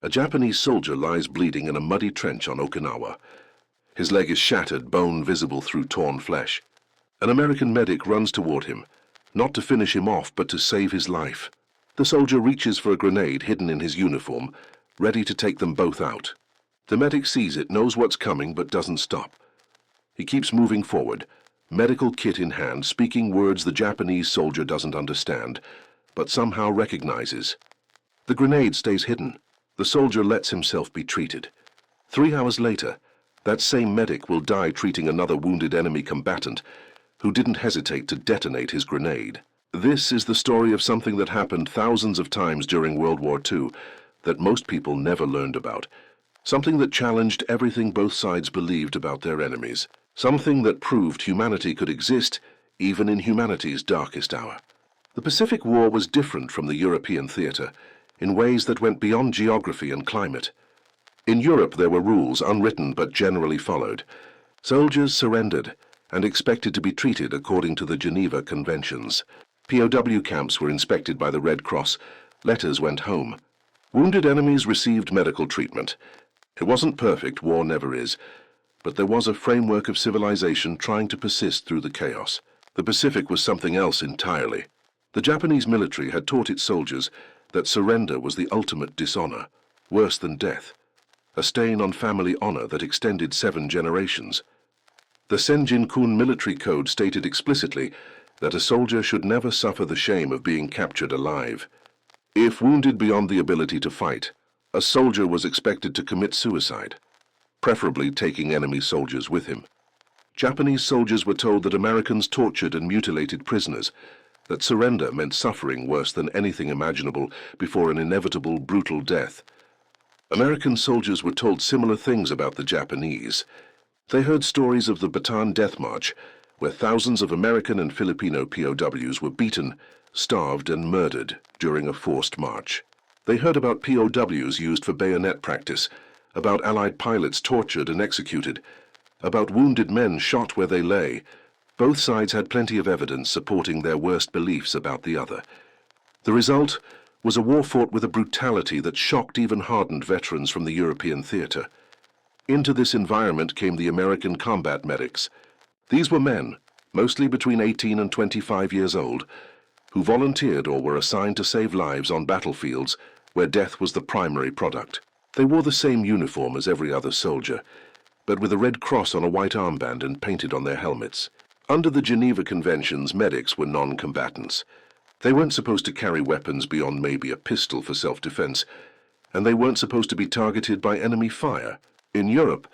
A Japanese soldier lies bleeding in a muddy trench on Okinawa. His leg is shattered, bone visible through torn flesh. An American medic runs toward him, not to finish him off, but to save his life. The soldier reaches for a grenade hidden in his uniform, ready to take them both out. The medic sees it, knows what's coming, but doesn't stop. He keeps moving forward, medical kit in hand, speaking words the Japanese soldier doesn't understand, but somehow recognizes. The grenade stays hidden. The soldier lets himself be treated. 3 hours later, that same medic will die treating another wounded enemy combatant who didn't hesitate to detonate his grenade. This is the story of something that happened thousands of times during World War II that most people never learned about. Something that challenged everything both sides believed about their enemies. Something that proved humanity could exist even in humanity's darkest hour. The Pacific War was different from the European theater in ways that went beyond geography and climate. In Europe there were rules, unwritten but generally followed. Soldiers surrendered and expected to be treated according to the Geneva Conventions. POW camps were inspected by the Red Cross. Letters went home. Wounded enemies received medical treatment. It wasn't perfect, war never is, but there was a framework of civilization trying to persist through the chaos. The Pacific was something else entirely. The Japanese military had taught its soldiers that surrender was the ultimate dishonor, worse than death, a stain on family honor that extended 7 generations. The Senjin-kun military code stated explicitly that a soldier should never suffer the shame of being captured alive. If wounded beyond the ability to fight, a soldier was expected to commit suicide, preferably taking enemy soldiers with him. Japanese soldiers were told that Americans tortured and mutilated prisoners, that surrender meant suffering worse than anything imaginable before an inevitable, brutal death. American soldiers were told similar things about the Japanese. They heard stories of the Bataan Death March, where thousands of American and Filipino POWs were beaten, starved, and murdered during a forced march. They heard about POWs used for bayonet practice, about Allied pilots tortured and executed, about wounded men shot where they lay. Both sides had plenty of evidence supporting their worst beliefs about the other. The result was a war fought with a brutality that shocked even hardened veterans from the European theater. Into this environment came the American combat medics. These were men, mostly between 18 and 25 years old, who volunteered or were assigned to save lives on battlefields where death was the primary product. They wore the same uniform as every other soldier, but with a red cross on a white armband and painted on their helmets. Under the Geneva Conventions, medics were non-combatants. They weren't supposed to carry weapons beyond maybe a pistol for self-defense, and they weren't supposed to be targeted by enemy fire. In Europe,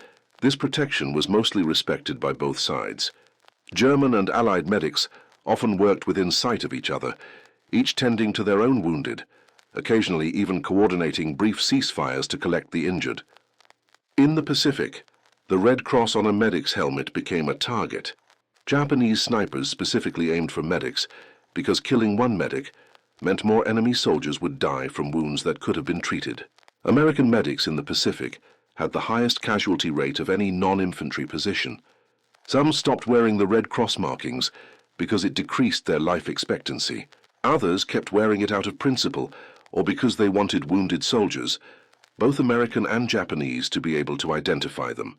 this protection was mostly respected by both sides. German and Allied medics often worked within sight of each other, each tending to their own wounded, occasionally even coordinating brief ceasefires to collect the injured. In the Pacific, the Red Cross on a medic's helmet became a target. Japanese snipers specifically aimed for medics because killing one medic meant more enemy soldiers would die from wounds that could have been treated. American medics in the Pacific had the highest casualty rate of any non-infantry position. Some stopped wearing the Red Cross markings because it decreased their life expectancy. Others kept wearing it out of principle or because they wanted wounded soldiers, both American and Japanese, to be able to identify them.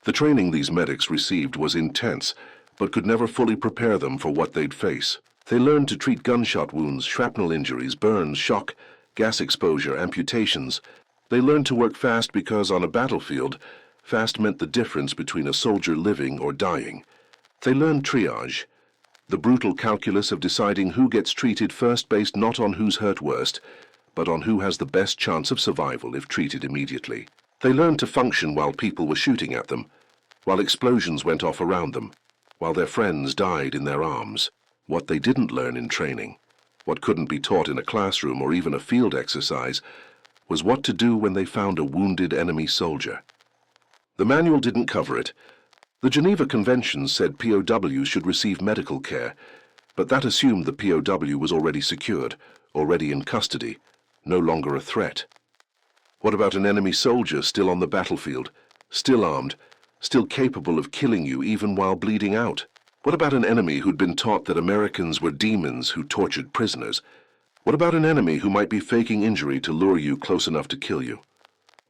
The training these medics received was intense, but could never fully prepare them for what they'd face. They learned to treat gunshot wounds, shrapnel injuries, burns, shock, gas exposure, amputations. They learned to work fast because on a battlefield, fast meant the difference between a soldier living or dying. They learned triage, the brutal calculus of deciding who gets treated first based not on who's hurt worst, but on who has the best chance of survival if treated immediately. They learned to function while people were shooting at them, while explosions went off around them, while their friends died in their arms. What they didn't learn in training, what couldn't be taught in a classroom or even a field exercise, was what to do when they found a wounded enemy soldier. The manual didn't cover it. The Geneva Conventions said POWs should receive medical care, but that assumed the POW was already secured, already in custody, no longer a threat. What about an enemy soldier still on the battlefield, still armed, still capable of killing you even while bleeding out? What about an enemy who'd been taught that Americans were demons who tortured prisoners? What about an enemy who might be faking injury to lure you close enough to kill you?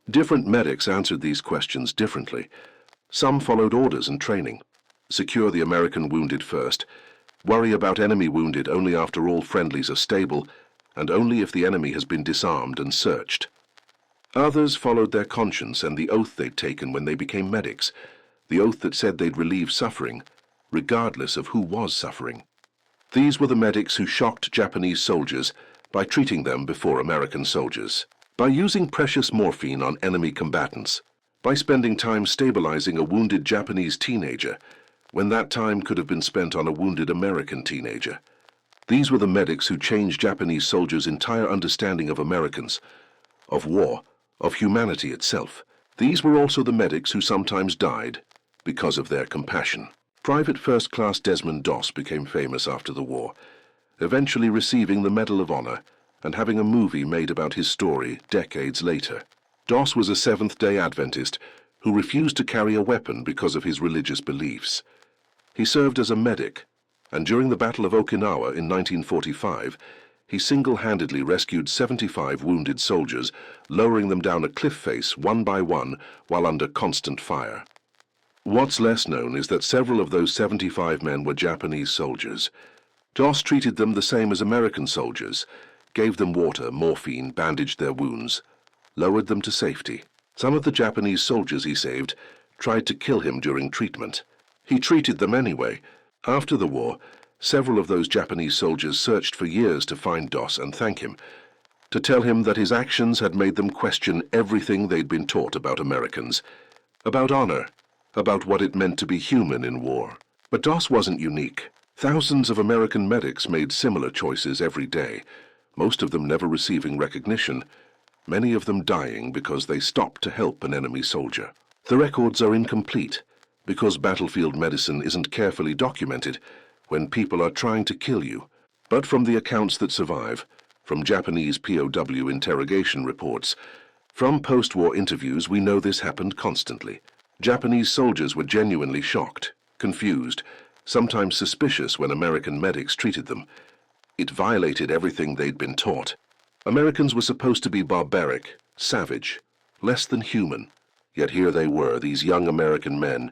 Different medics answered these questions differently. Some followed orders and training. Secure the American wounded first. Worry about enemy wounded only after all friendlies are stable, and only if the enemy has been disarmed and searched. Others followed their conscience and the oath they'd taken when they became medics, the oath that said they'd relieve suffering, regardless of who was suffering. These were the medics who shocked Japanese soldiers by treating them before American soldiers, by using precious morphine on enemy combatants, by spending time stabilizing a wounded Japanese teenager when that time could have been spent on a wounded American teenager. These were the medics who changed Japanese soldiers' entire understanding of Americans, of war, of humanity itself. These were also the medics who sometimes died because of their compassion. Private First Class Desmond Doss became famous after the war, eventually receiving the Medal of Honor and having a movie made about his story decades later. Doss was a Seventh-day Adventist who refused to carry a weapon because of his religious beliefs. He served as a medic, and during the Battle of Okinawa in 1945, he single-handedly rescued 75 wounded soldiers, lowering them down a cliff face one by one while under constant fire. What's less known is that several of those 75 men were Japanese soldiers. Doss treated them the same as American soldiers, gave them water, morphine, bandaged their wounds, lowered them to safety. Some of the Japanese soldiers he saved tried to kill him during treatment. He treated them anyway. After the war, several of those Japanese soldiers searched for years to find Doss and thank him, to tell him that his actions had made them question everything they'd been taught about Americans, about honor, about what it meant to be human in war. But Doss wasn't unique. Thousands of American medics made similar choices every day, most of them never receiving recognition, many of them dying because they stopped to help an enemy soldier. The records are incomplete because battlefield medicine isn't carefully documented when people are trying to kill you. But from the accounts that survive, from Japanese POW interrogation reports, from post-war interviews, we know this happened constantly. Japanese soldiers were genuinely shocked, confused, sometimes suspicious when American medics treated them. It violated everything they'd been taught. Americans were supposed to be barbaric, savage, less than human. Yet here they were, these young American men,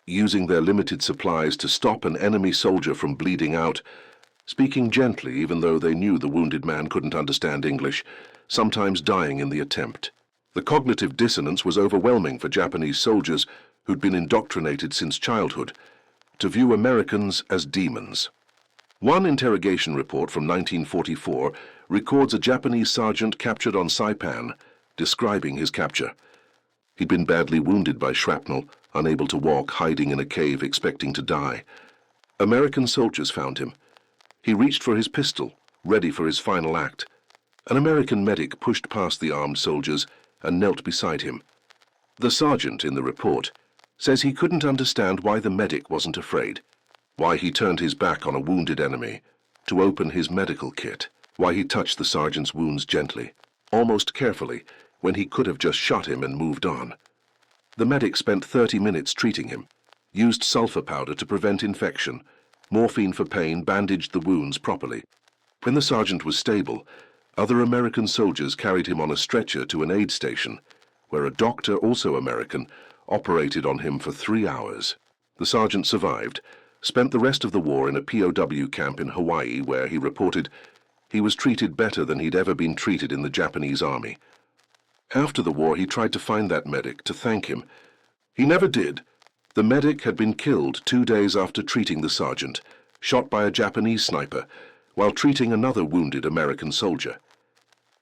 using their limited supplies to stop an enemy soldier from bleeding out, speaking gently even though they knew the wounded man couldn't understand English, sometimes dying in the attempt. The cognitive dissonance was overwhelming for Japanese soldiers who'd been indoctrinated since childhood to view Americans as demons. One interrogation report from 1944 records a Japanese sergeant captured on Saipan describing his capture. He'd been badly wounded by shrapnel, unable to walk, hiding in a cave, expecting to die. American soldiers found him. He reached for his pistol, ready for his final act. An American medic pushed past the armed soldiers and knelt beside him. The sergeant in the report says he couldn't understand why the medic wasn't afraid, why he turned his back on a wounded enemy to open his medical kit, why he touched the sergeant's wounds gently, almost carefully, when he could have just shot him and moved on. The medic spent 30 minutes treating him, used sulfur powder to prevent infection, morphine for pain, bandaged the wounds properly. When the sergeant was stable, other American soldiers carried him on a stretcher to an aid station, where a doctor, also American, operated on him for 3 hours. The sergeant survived, spent the rest of the war in a POW camp in Hawaii, where he reported he was treated better than he'd ever been treated in the Japanese army. After the war, he tried to find that medic to thank him. He never did. The medic had been killed 2 days after treating the sergeant, shot by a Japanese sniper, while treating another wounded American soldier.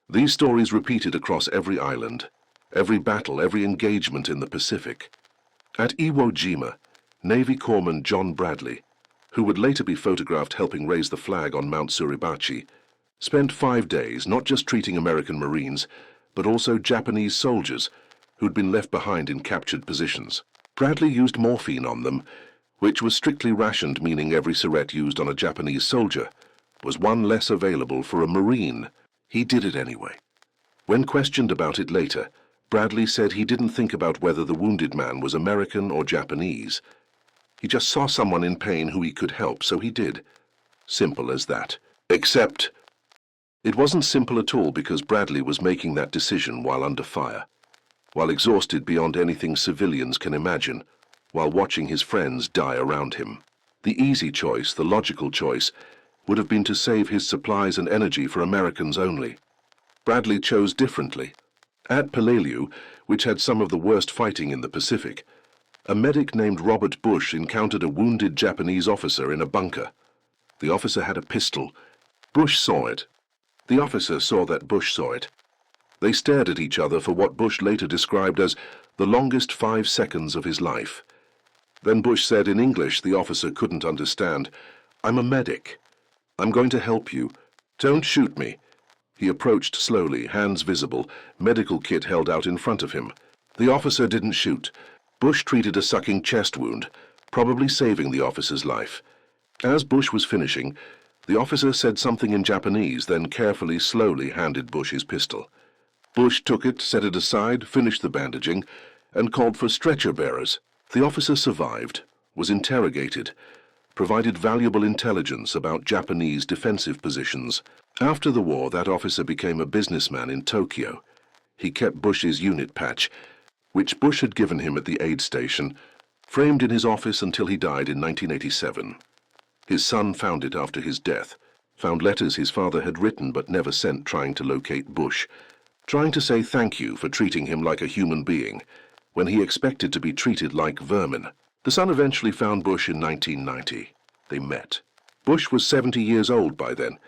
These stories repeated across every island, every battle, every engagement in the Pacific. At Iwo Jima, Navy Corpsman John Bradley, who would later be photographed helping raise the flag on Mount Suribachi, spent 5 days not just treating American Marines, but also Japanese soldiers who'd been left behind in captured positions. Bradley used morphine on them, which was strictly rationed, meaning every syringe used on a Japanese soldier was one less available for a Marine. He did it anyway. When questioned about it later, Bradley said he didn't think about whether the wounded man was American or Japanese. He just saw someone in pain who he could help, so he did. Simple as that. Except it wasn't simple at all, because Bradley was making that decision while under fire, while exhausted beyond anything civilians can imagine, while watching his friends die around him. The easy choice, the logical choice, would have been to save his supplies and energy for Americans only. Bradley chose differently. At Peleliu, which had some of the worst fighting in the Pacific, a medic named Robert Bush encountered a wounded Japanese officer in a bunker. The officer had a pistol. Bush saw it. The officer saw that Bush saw it. They stared at each other for what Bush later described as the longest 5 seconds of his life. Then Bush said in English the officer couldn't understand, "I'm a medic. I'm going to help you. Don't shoot me." He approached slowly, hands visible, medical kit held out in front of him. The officer didn't shoot. Bush treated a sucking chest wound, probably saving the officer's life. As Bush was finishing, the officer said something in Japanese, then carefully, slowly handed Bush his pistol. Bush took it, set it aside, finished the bandaging, and called for stretcher bearers. The officer survived, was interrogated, provided valuable intelligence about Japanese defensive positions. After the war, that officer became a businessman in Tokyo. He kept Bush's unit patch, which Bush had given him at the aid station, framed in his office until he died in 1987. His son found it after his death, found letters his father had written but never sent trying to locate Bush, trying to say thank you for treating him like a human being, when he expected to be treated like vermin. The son eventually found Bush in 1990. They met. Bush was 70 years old by then.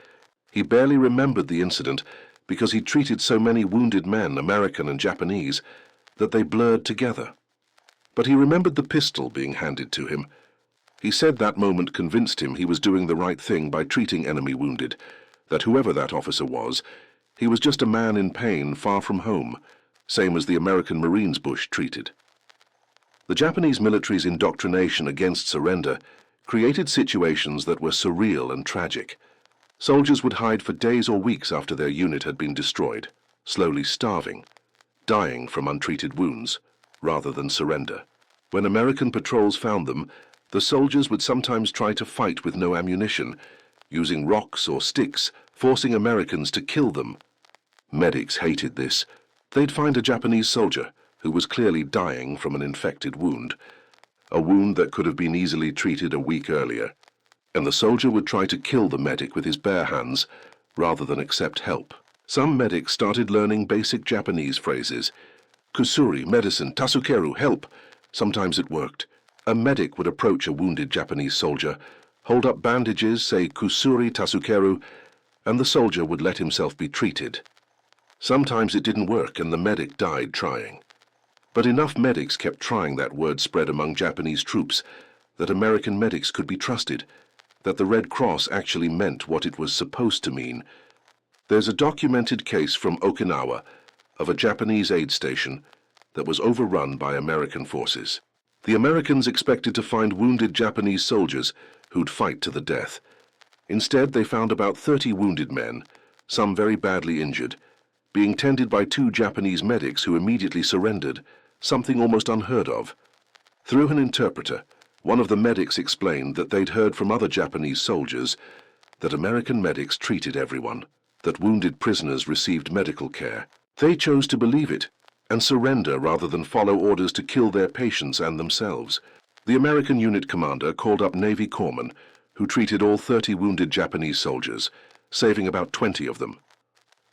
He barely remembered the incident because he treated so many wounded men, American and Japanese, that they blurred together. But he remembered the pistol being handed to him. He said that moment convinced him he was doing the right thing by treating enemy wounded, that whoever that officer was, he was just a man in pain far from home, same as the American Marines Bush treated. The Japanese military's indoctrination against surrender created situations that were surreal and tragic. Soldiers would hide for days or weeks after their unit had been destroyed, slowly starving, dying from untreated wounds, rather than surrender. When American patrols found them, the soldiers would sometimes try to fight with no ammunition, using rocks or sticks, forcing Americans to kill them. Medics hated this. They'd find a Japanese soldier who was clearly dying from an infected wound, a wound that could have been easily treated a week earlier, and the soldier would try to kill the medic with his bare hands rather than accept help. Some medics started learning basic Japanese phrases. Kusuri, medicine, tasukeru, help. Sometimes it worked. A medic would approach a wounded Japanese soldier, hold up bandages, say kusuri tasukeru, and the soldier would let himself be treated. Sometimes it didn't work and the medic died trying. But enough medics kept trying that word spread among Japanese troops that American medics could be trusted, that the Red Cross actually meant what it was supposed to mean. There's a documented case from Okinawa of a Japanese aid station that was overrun by American forces. The Americans expected to find wounded Japanese soldiers who'd fight to the death. Instead, they found about 30 wounded men, some very badly injured, being tended by 2 Japanese medics who immediately surrendered, something almost unheard of. Through an interpreter, one of the medics explained that they'd heard from other Japanese soldiers that American medics treated everyone, that wounded prisoners received medical care. They chose to believe it and surrender rather than follow orders to kill their patients and themselves. The American unit commander called up Navy corpsmen who treated all 30 wounded Japanese soldiers, saving about 20 of them.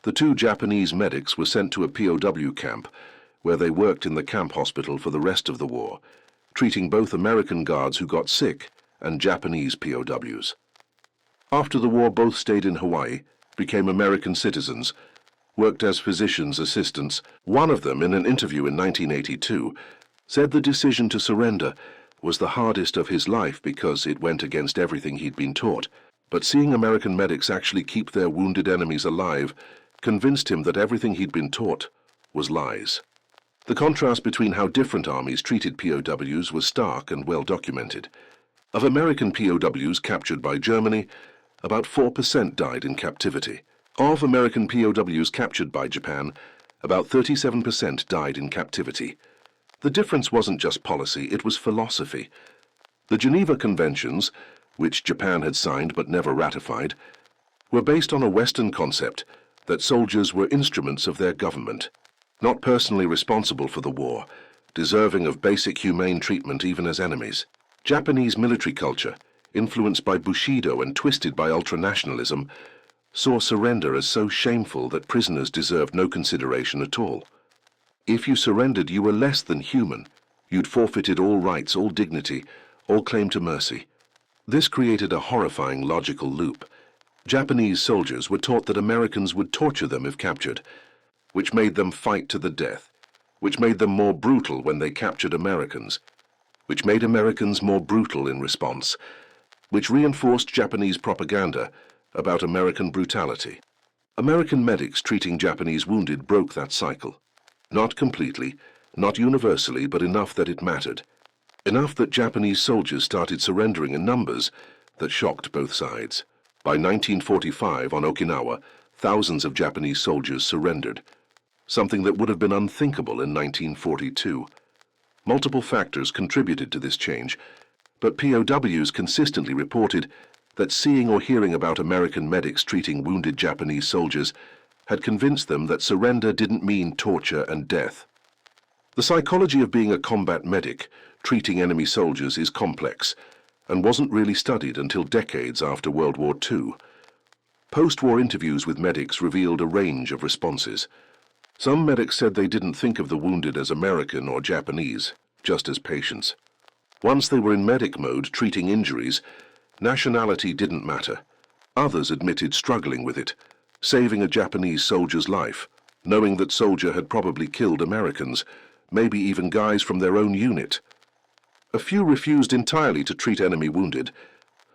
The 2 Japanese medics were sent to a POW camp, where they worked in the camp hospital for the rest of the war, treating both American guards who got sick and Japanese POWs. After the war, both stayed in Hawaii, became American citizens, worked as physicians' assistants. One of them, in an interview in 1982, said the decision to surrender was the hardest of his life because it went against everything he'd been taught. But seeing American medics actually keep their wounded enemies alive convinced him that everything he'd been taught was lies. The contrast between how different armies treated POWs was stark and well documented. Of American POWs captured by Germany, about 4% died in captivity. Of American POWs captured by Japan, about 37% died in captivity. The difference wasn't just policy, it was philosophy. The Geneva Conventions, which Japan had signed but never ratified, were based on a Western concept that soldiers were instruments of their government. not personally responsible for the war, deserving of basic humane treatment even as enemies. Japanese military culture, influenced by Bushido and twisted by ultranationalism, saw surrender as so shameful that prisoners deserved no consideration at all. If you surrendered, you were less than human. You'd forfeited all rights, all dignity, all claim to mercy. This created a horrifying logical loop. Japanese soldiers were taught that Americans would torture them if captured, which made them fight to the death, which made them more brutal when they captured Americans, which made Americans more brutal in response, which reinforced Japanese propaganda about American brutality. American medics treating Japanese wounded broke that cycle. Not completely, not universally, but enough that it mattered. Enough that Japanese soldiers started surrendering in numbers that shocked both sides. By 1945, on Okinawa, thousands of Japanese soldiers surrendered, something that would have been unthinkable in 1942. Multiple factors contributed to this change, but POWs consistently reported that seeing or hearing about American medics treating wounded Japanese soldiers had convinced them that surrender didn't mean torture and death. The psychology of being a combat medic treating enemy soldiers is complex and wasn't really studied until decades after World War II. Post-war interviews with medics revealed a range of responses. Some medics said they didn't think of the wounded as American or Japanese, just as patients. Once they were in medic mode treating injuries, nationality didn't matter. Others admitted struggling with it, saving a Japanese soldier's life, knowing that soldier had probably killed Americans, maybe even guys from their own unit. A few refused entirely to treat enemy wounded,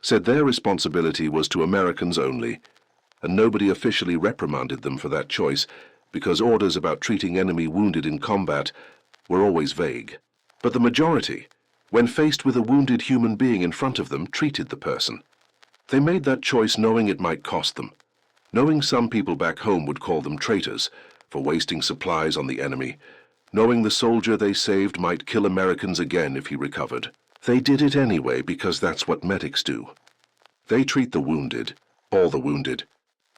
said their responsibility was to Americans only, and nobody officially reprimanded them for that choice because orders about treating enemy wounded in combat were always vague. But the majority, when faced with a wounded human being in front of them, treated the person. They made that choice knowing it might cost them, knowing some people back home would call them traitors for wasting supplies on the enemy, knowing the soldier they saved might kill Americans again if he recovered. They did it anyway because that's what medics do. They treat the wounded, all the wounded.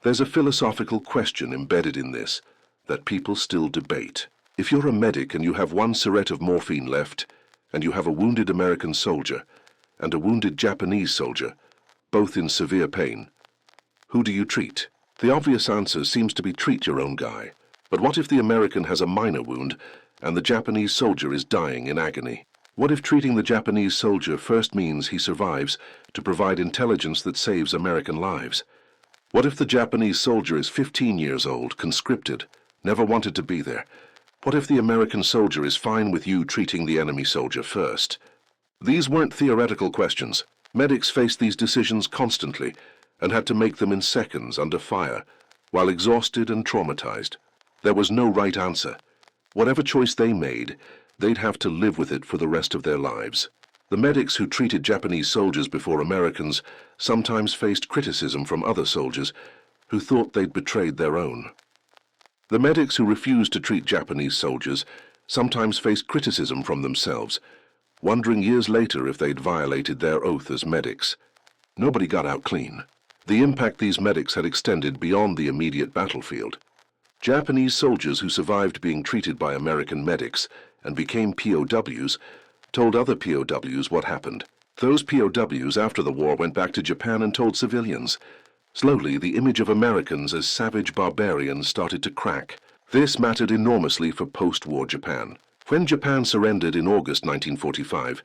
There's a philosophical question embedded in this that people still debate. If you're a medic and you have one syringe of morphine left, and you have a wounded American soldier and a wounded Japanese soldier, both in severe pain, who do you treat? The obvious answer seems to be treat your own guy. But what if the American has a minor wound and the Japanese soldier is dying in agony? What if treating the Japanese soldier first means he survives to provide intelligence that saves American lives? What if the Japanese soldier is 15 years old, conscripted, never wanted to be there? What if the American soldier is fine with you treating the enemy soldier first? These weren't theoretical questions. Medics faced these decisions constantly and had to make them in seconds under fire, while exhausted and traumatized. There was no right answer. Whatever choice they made, they'd have to live with it for the rest of their lives. The medics who treated Japanese soldiers before Americans sometimes faced criticism from other soldiers who thought they'd betrayed their own. The medics who refused to treat Japanese soldiers sometimes faced criticism from themselves, wondering years later if they'd violated their oath as medics. Nobody got out clean. The impact these medics had extended beyond the immediate battlefield. Japanese soldiers who survived being treated by American medics and became POWs told other POWs what happened. Those POWs after the war went back to Japan and told civilians. Slowly, the image of Americans as savage barbarians started to crack. This mattered enormously for post-war Japan. When Japan surrendered in August 1945,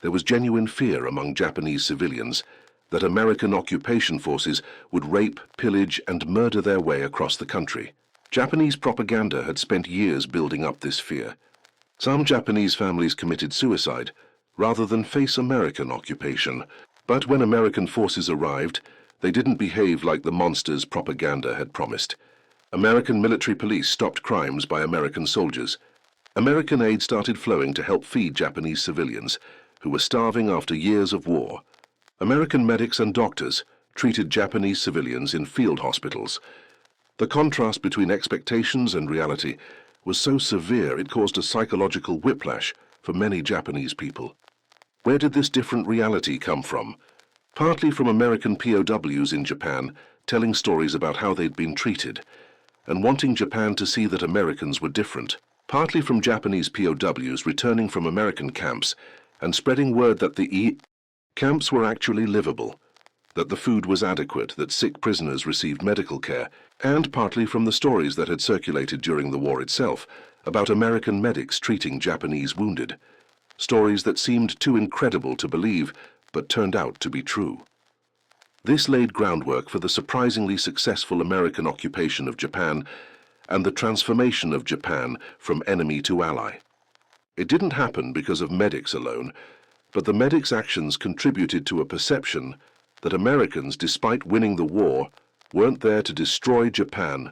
there was genuine fear among Japanese civilians that American occupation forces would rape, pillage, and murder their way across the country. Japanese propaganda had spent years building up this fear. Some Japanese families committed suicide rather than face American occupation. But when American forces arrived, they didn't behave like the monsters propaganda had promised. American military police stopped crimes by American soldiers. American aid started flowing to help feed Japanese civilians who were starving after years of war. American medics and doctors treated Japanese civilians in field hospitals. The contrast between expectations and reality was so severe it caused a psychological whiplash for many Japanese people. Where did this different reality come from? Partly from American POWs in Japan telling stories about how they'd been treated, and wanting Japan to see that Americans were different, partly from Japanese POWs returning from American camps and spreading word that the camps were actually livable, that the food was adequate, that sick prisoners received medical care, and partly from the stories that had circulated during the war itself about American medics treating Japanese wounded, stories that seemed too incredible to believe but turned out to be true. This laid groundwork for the surprisingly successful American occupation of Japan and the transformation of Japan from enemy to ally. It didn't happen because of medics alone, but the medics' actions contributed to a perception that Americans, despite winning the war, weren't there to destroy Japan,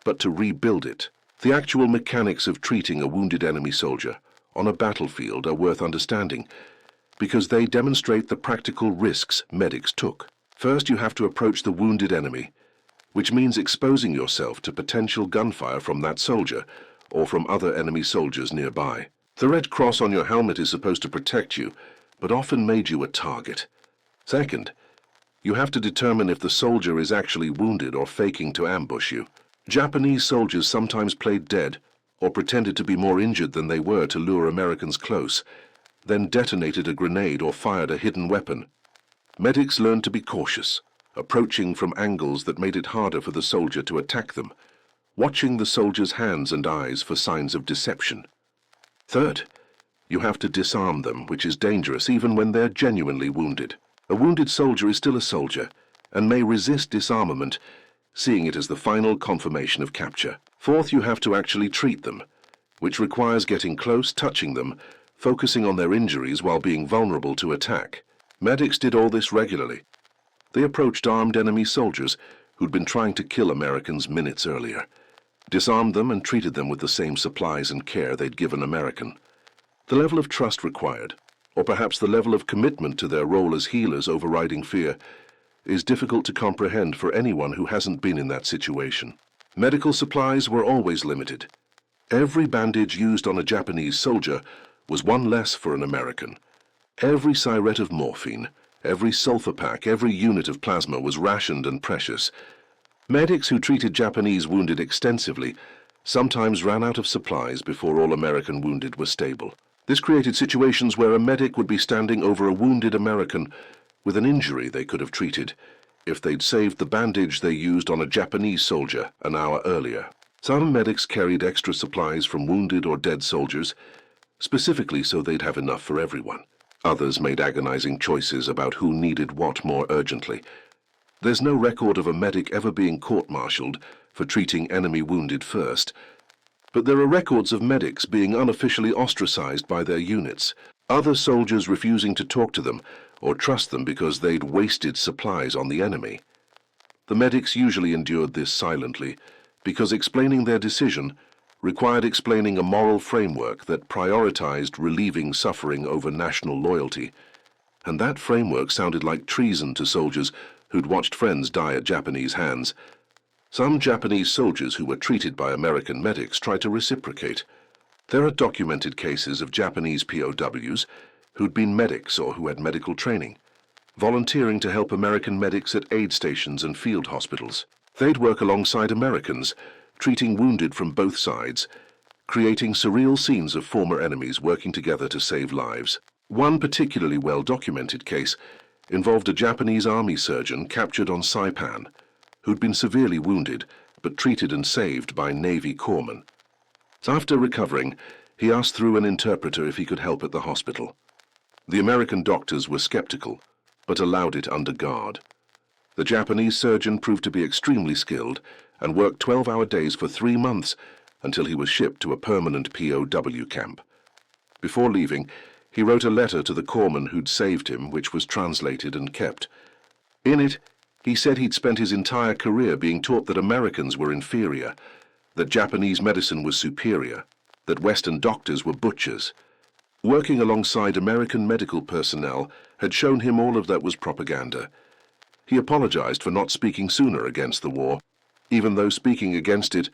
but to rebuild it. The actual mechanics of treating a wounded enemy soldier on a battlefield are worth understanding, because they demonstrate the practical risks medics took. First, you have to approach the wounded enemy, which means exposing yourself to potential gunfire from that soldier or from other enemy soldiers nearby. The red cross on your helmet is supposed to protect you, but often made you a target. Second, you have to determine if the soldier is actually wounded or faking to ambush you. Japanese soldiers sometimes played dead or pretended to be more injured than they were to lure Americans close, then detonated a grenade or fired a hidden weapon. Medics learned to be cautious, approaching from angles that made it harder for the soldier to attack them, watching the soldier's hands and eyes for signs of deception. Third, you have to disarm them, which is dangerous even when they're genuinely wounded. A wounded soldier is still a soldier and may resist disarmament, seeing it as the final confirmation of capture. Fourth, you have to actually treat them, which requires getting close, touching them, focusing on their injuries while being vulnerable to attack. Medics did all this regularly. They approached armed enemy soldiers who'd been trying to kill Americans minutes earlier, disarmed them and treated them with the same supplies and care they'd given American. The level of trust required, or perhaps the level of commitment to their role as healers overriding fear, is difficult to comprehend for anyone who hasn't been in that situation. Medical supplies were always limited. Every bandage used on a Japanese soldier was one less for an American. Every syringe of morphine, every sulfur pack, every unit of plasma was rationed and precious. Medics who treated Japanese wounded extensively sometimes ran out of supplies before all American wounded were stable. This created situations where a medic would be standing over a wounded American with an injury they could have treated if they'd saved the bandage they used on a Japanese soldier an hour earlier. Some medics carried extra supplies from wounded or dead soldiers, specifically so they'd have enough for everyone. Others made agonizing choices about who needed what more urgently. There's no record of a medic ever being court-martialed for treating enemy wounded first, but there are records of medics being unofficially ostracized by their units, other soldiers refusing to talk to them or trust them because they'd wasted supplies on the enemy. The medics usually endured this silently, because explaining their decision required explaining a moral framework that prioritized relieving suffering over national loyalty, and that framework sounded like treason to soldiers who'd watched friends die at Japanese hands. Some Japanese soldiers who were treated by American medics tried to reciprocate. There are documented cases of Japanese POWs who'd been medics or who had medical training, volunteering to help American medics at aid stations and field hospitals. They'd work alongside Americans, treating wounded from both sides, creating surreal scenes of former enemies working together to save lives. One particularly well-documented case involved a Japanese army surgeon captured on Saipan, who'd been severely wounded but treated and saved by Navy corpsmen. After recovering, he asked through an interpreter if he could help at the hospital. The American doctors were skeptical, but allowed it under guard. The Japanese surgeon proved to be extremely skilled and worked 12-hour days for 3 months until he was shipped to a permanent POW camp. Before leaving, he wrote a letter to the corpsman who'd saved him, which was translated and kept. In it, he said he'd spent his entire career being taught that Americans were inferior, that Japanese medicine was superior, that Western doctors were butchers. Working alongside American medical personnel had shown him all of that was propaganda. He apologized for not speaking sooner against the war, even though speaking against it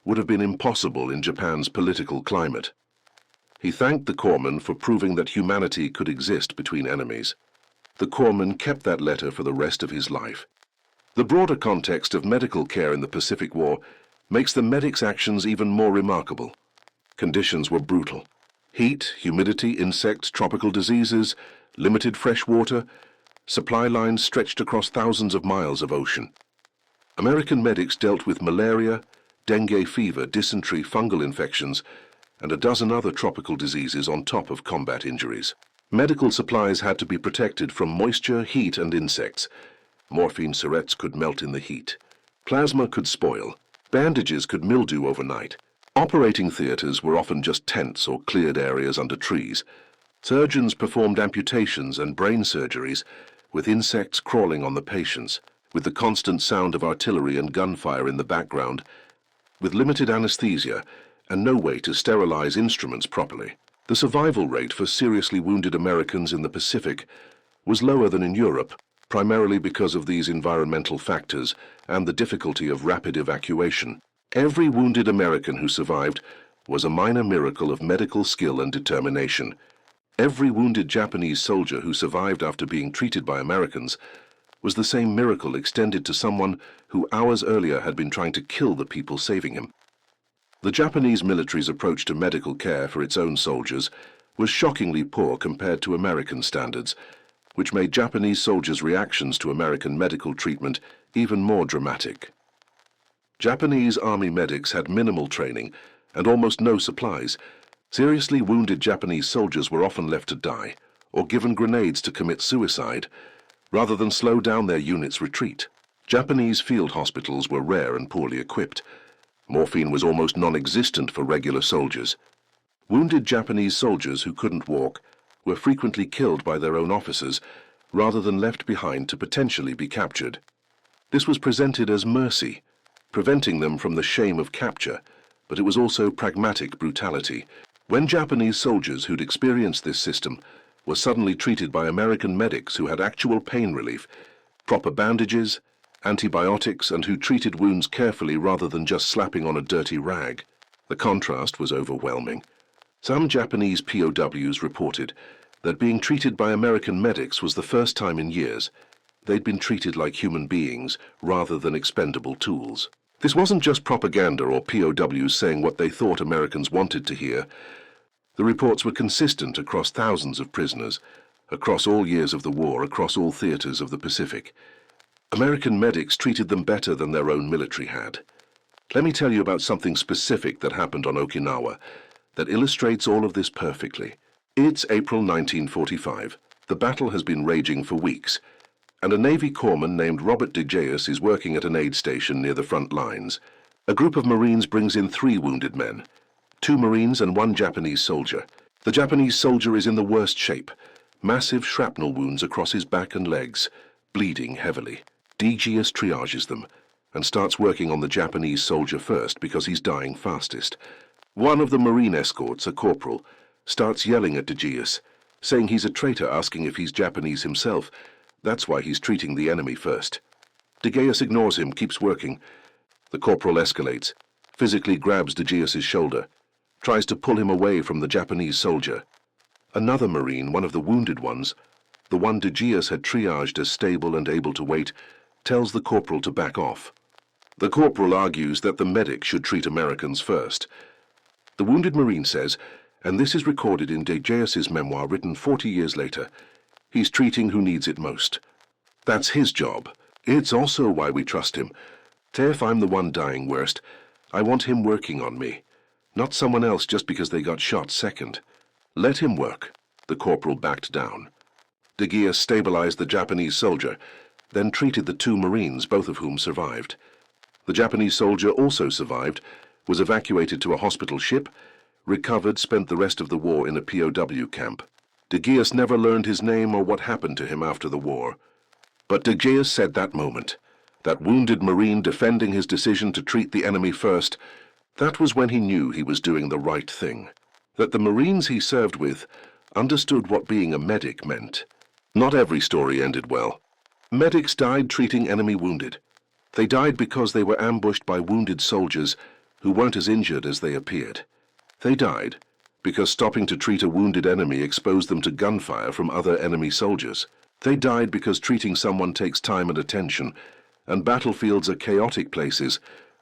would have been impossible in Japan's political climate. He thanked the corpsman for proving that humanity could exist between enemies. The corpsman kept that letter for the rest of his life. The broader context of medical care in the Pacific War makes the medics' actions even more remarkable. Conditions were brutal. Heat, humidity, insects, tropical diseases, limited fresh water, supply lines stretched across thousands of miles of ocean. American medics dealt with malaria, dengue fever, dysentery, fungal infections, and a dozen other tropical diseases on top of combat injuries. Medical supplies had to be protected from moisture, heat, and insects. Morphine syrettes could melt in the heat. Plasma could spoil. Bandages could mildew overnight. Operating theaters were often just tents or cleared areas under trees. Surgeons performed amputations and brain surgeries with insects crawling on the patients, with the constant sound of artillery and gunfire in the background, with limited anesthesia and no way to sterilize instruments properly. The survival rate for seriously wounded Americans in the Pacific was lower than in Europe, primarily because of these environmental factors and the difficulty of rapid evacuation. Every wounded American who survived was a minor miracle of medical skill and determination. Every wounded Japanese soldier who survived after being treated by Americans was the same miracle extended to someone who hours earlier had been trying to kill the people saving him. The Japanese military's approach to medical care for its own soldiers was shockingly poor compared to American standards, which made Japanese soldiers' reactions to American medical treatment even more dramatic. Japanese army medics had minimal training and almost no supplies. Seriously wounded Japanese soldiers were often left to die or given grenades to commit suicide rather than slow down their unit's retreat. Japanese field hospitals were rare and poorly equipped. Morphine was almost non-existent for regular soldiers. Wounded Japanese soldiers who couldn't walk were frequently killed by their own officers rather than left behind to potentially be captured. This was presented as mercy, preventing them from the shame of capture, but it was also pragmatic brutality. When Japanese soldiers who'd experienced this system were suddenly treated by American medics who had actual pain relief, proper bandages, antibiotics, and who treated wounds carefully rather than just slapping on a dirty rag, the contrast was overwhelming. Some Japanese POWs reported that being treated by American medics was the first time in years they'd been treated like human beings rather than expendable tools. This wasn't just propaganda or POWs saying what they thought Americans wanted to hear. The reports were consistent across thousands of prisoners, across all years of the war, across all theaters of the Pacific. American medics treated them better than their own military had. Let me tell you about something specific that happened on Okinawa that illustrates all of this perfectly. It's April 1945. The battle has been raging for weeks, and a Navy corpsman named Robert DeGeus is working at an aid station near the front lines. A group of Marines brings in 3 wounded men, 2 Marines and 1 Japanese soldier. The Japanese soldier is in the worst shape, massive shrapnel wounds across his back and legs, bleeding heavily. DeGeus triages them and starts working on the Japanese soldier first because he's dying fastest. One of the Marine escorts, a corporal, starts yelling at DeGeus, saying he's a traitor, asking if he's Japanese himself. That's why he's treating the enemy first. DeGeus ignores him, keeps working. The corporal escalates, physically grabs DeGeus's shoulder, tries to pull him away from the Japanese soldier. Another Marine, one of the wounded ones, the one DeGeus had triaged as stable and able to wait, tells the corporal to back off. The corporal argues that the medic should treat Americans first. The wounded Marine says, and this is recorded in DeGeus's memoir written 40 years later, he's treating who needs it most. That's his job. It's also why we trust him. If I'm the one dying worst, I want him working on me, not someone else just because they got shot second. Let him work. The corporal backed down. DeGeus stabilized the Japanese soldier, then treated the 2 Marines, both of whom survived. The Japanese soldier also survived, was evacuated to a hospital ship, recovered, spent the rest of the war in a POW camp. DeGeus never learned his name or what happened to him after the war. But DeGeus said that moment, that wounded Marine defending his decision to treat the enemy first, that was when he knew he was doing the right thing. That the Marines he served with understood what being a medic meant. Not every story ended well. Medics died treating enemy wounded. They died because they were ambushed by wounded soldiers who weren't as injured as they appeared. They died because stopping to treat a wounded enemy exposed them to gunfire from other enemy soldiers. They died because treating someone takes time and attention, and battlefields are chaotic places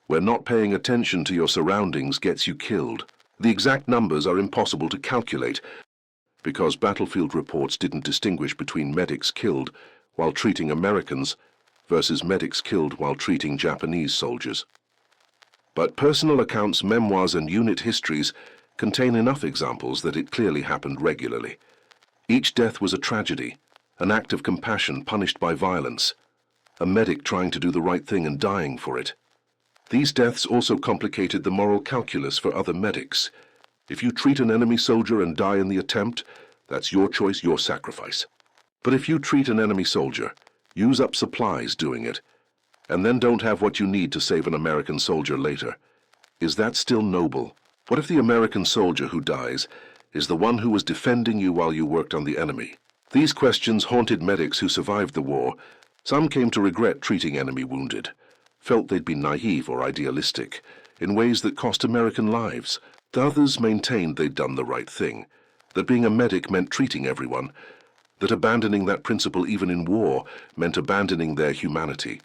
where not paying attention to your surroundings gets you killed. The exact numbers are impossible to calculate because battlefield reports didn't distinguish between medics killed while treating Americans versus medics killed while treating Japanese soldiers. But personal accounts, memoirs, and unit histories contain enough examples that it clearly happened regularly. Each death was a tragedy, an act of compassion punished by violence, a medic trying to do the right thing and dying for it. These deaths also complicated the moral calculus for other medics. If you treat an enemy soldier and die in the attempt, that's your choice, your sacrifice. But if you treat an enemy soldier, use up supplies doing it, and then don't have what you need to save an American soldier later, is that still noble? What if the American soldier who dies is the one who was defending you while you worked on the enemy? These questions haunted medics who survived the war. Some came to regret treating enemy wounded, felt they'd been naive or idealistic in ways that cost American lives. The others maintained they'd done the right thing, that being a medic meant treating everyone, that abandoning that principle even in war meant abandoning their humanity.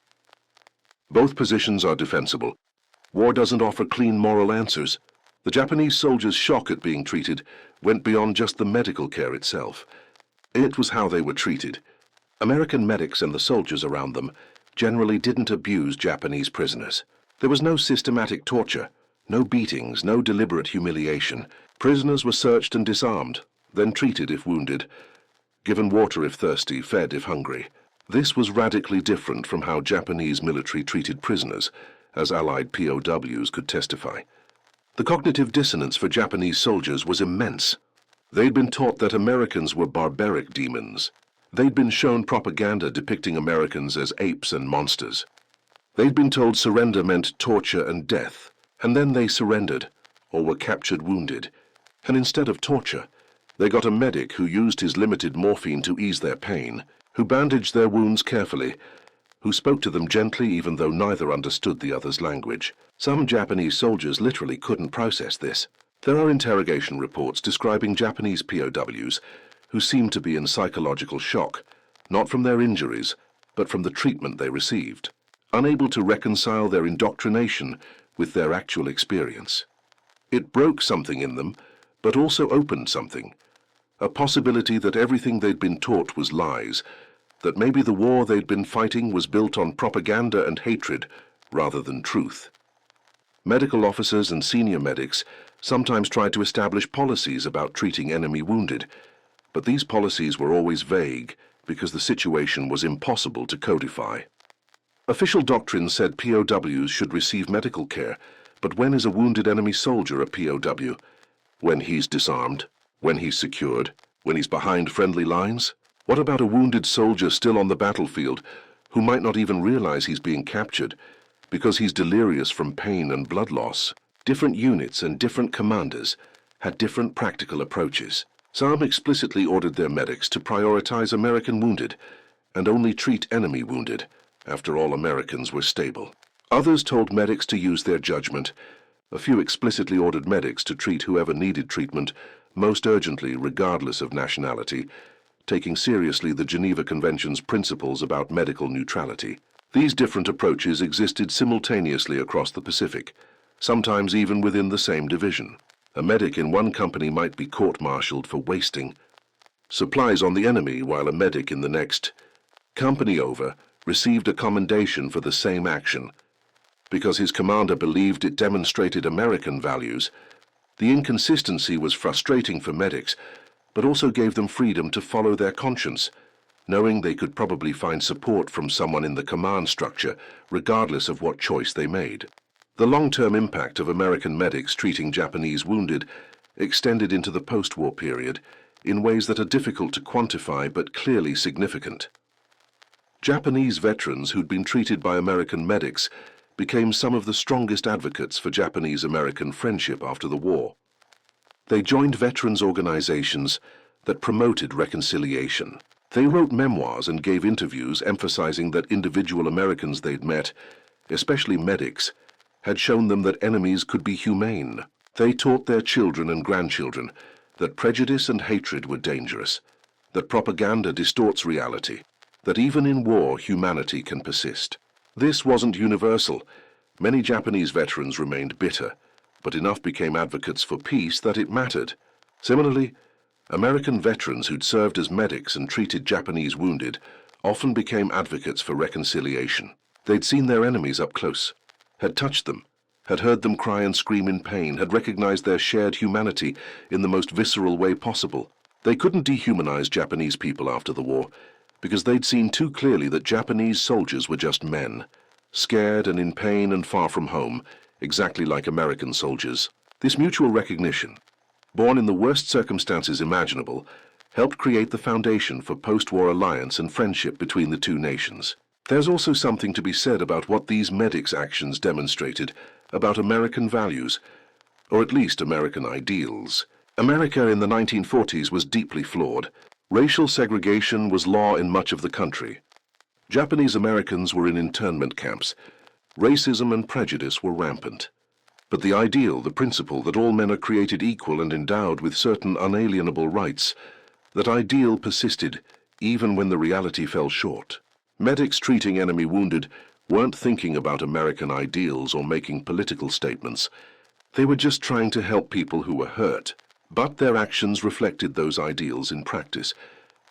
Both positions are defensible. War doesn't offer clean moral answers. The Japanese soldiers' shock at being treated went beyond just the medical care itself. It was how they were treated. American medics and the soldiers around them generally didn't abuse Japanese prisoners. There was no systematic torture, no beatings, no deliberate humiliation. Prisoners were searched and disarmed, then treated if wounded, given water if thirsty, fed if hungry. This was radically different from how Japanese military treated prisoners, as Allied POWs could testify. The cognitive dissonance for Japanese soldiers was immense. They'd been taught that Americans were barbaric demons. They'd been shown propaganda depicting Americans as apes and monsters. They'd been told surrender meant torture and death, and then they surrendered, or were captured wounded. And instead of torture, they got a medic who used his limited morphine to ease their pain, who bandaged their wounds carefully, who spoke to them gently even though neither understood the other's language. Some Japanese soldiers literally couldn't process this. There are interrogation reports describing Japanese POWs who seemed to be in psychological shock, not from their injuries, but from the treatment they received, unable to reconcile their indoctrination with their actual experience. It broke something in them, but also opened something, a possibility that everything they'd been taught was lies, that maybe the war they'd been fighting was built on propaganda and hatred rather than truth. Medical officers and senior medics sometimes tried to establish policies about treating enemy wounded, but these policies were always vague because the situation was impossible to codify. Official doctrine said POWs should receive medical care, but when is a wounded enemy soldier a POW? When he's disarmed? When he's secured? When he's behind friendly lines? What about a wounded soldier still on the battlefield who might not even realize he's being captured because he's delirious from pain and blood loss? Different units and different commanders had different practical approaches. Some explicitly ordered their medics to prioritize American wounded and only treat enemy wounded. After all, Americans were stable. Others told medics to use their judgment. A few explicitly ordered medics to treat whoever needed treatment most urgently, regardless of nationality, taking seriously the Geneva Convention's principles about medical neutrality. These different approaches existed simultaneously across the Pacific, sometimes even within the same division. A medic in one company might be court-martialed for wasting supplies on the enemy, while a medic in the next company over received a commendation for the same action. Because his commander believed it demonstrated American values, the inconsistency was frustrating for medics, but also gave them freedom to follow their conscience, knowing they could probably find support from someone in the command structure, regardless of what choice they made. The long-term impact of American medics treating Japanese wounded extended into the post-war period in ways that are difficult to quantify but clearly significant. Japanese veterans who'd been treated by American medics became some of the strongest advocates for Japanese-American friendship after the war. They joined veterans organizations that promoted reconciliation. They wrote memoirs and gave interviews emphasizing that individual Americans they'd met, especially medics, had shown them that enemies could be humane. They taught their children and grandchildren that prejudice and hatred were dangerous, that propaganda distorts reality, that even in war humanity can persist. This wasn't universal, Many Japanese veterans remained bitter, but enough became advocates for peace that it mattered. Similarly, American veterans who'd served as medics and treated Japanese wounded often became advocates for reconciliation. They'd seen their enemies up close, had touched them, had heard them cry and scream in pain, had recognized their shared humanity in the most visceral way possible. They couldn't dehumanize Japanese people after the war, because they'd seen too clearly that Japanese soldiers were just men, scared and in pain and far from home, exactly like American soldiers. This mutual recognition, born in the worst circumstances imaginable, helped create the foundation for post-war alliance and friendship between the two nations. There's also something to be said about what these medics' actions demonstrated about American values, or at least American ideals. America in the 1940s was deeply flawed. Racial segregation was law in much of the country. Japanese Americans were in internment camps. Racism and prejudice were rampant. But the ideal, the principle that all men are created equal and endowed with certain unalienable rights, that ideal persisted even when the reality fell short. Medics treating enemy wounded weren't thinking about American ideals or making political statements. They were just trying to help people who were hurt. But their actions reflected those ideals in practice.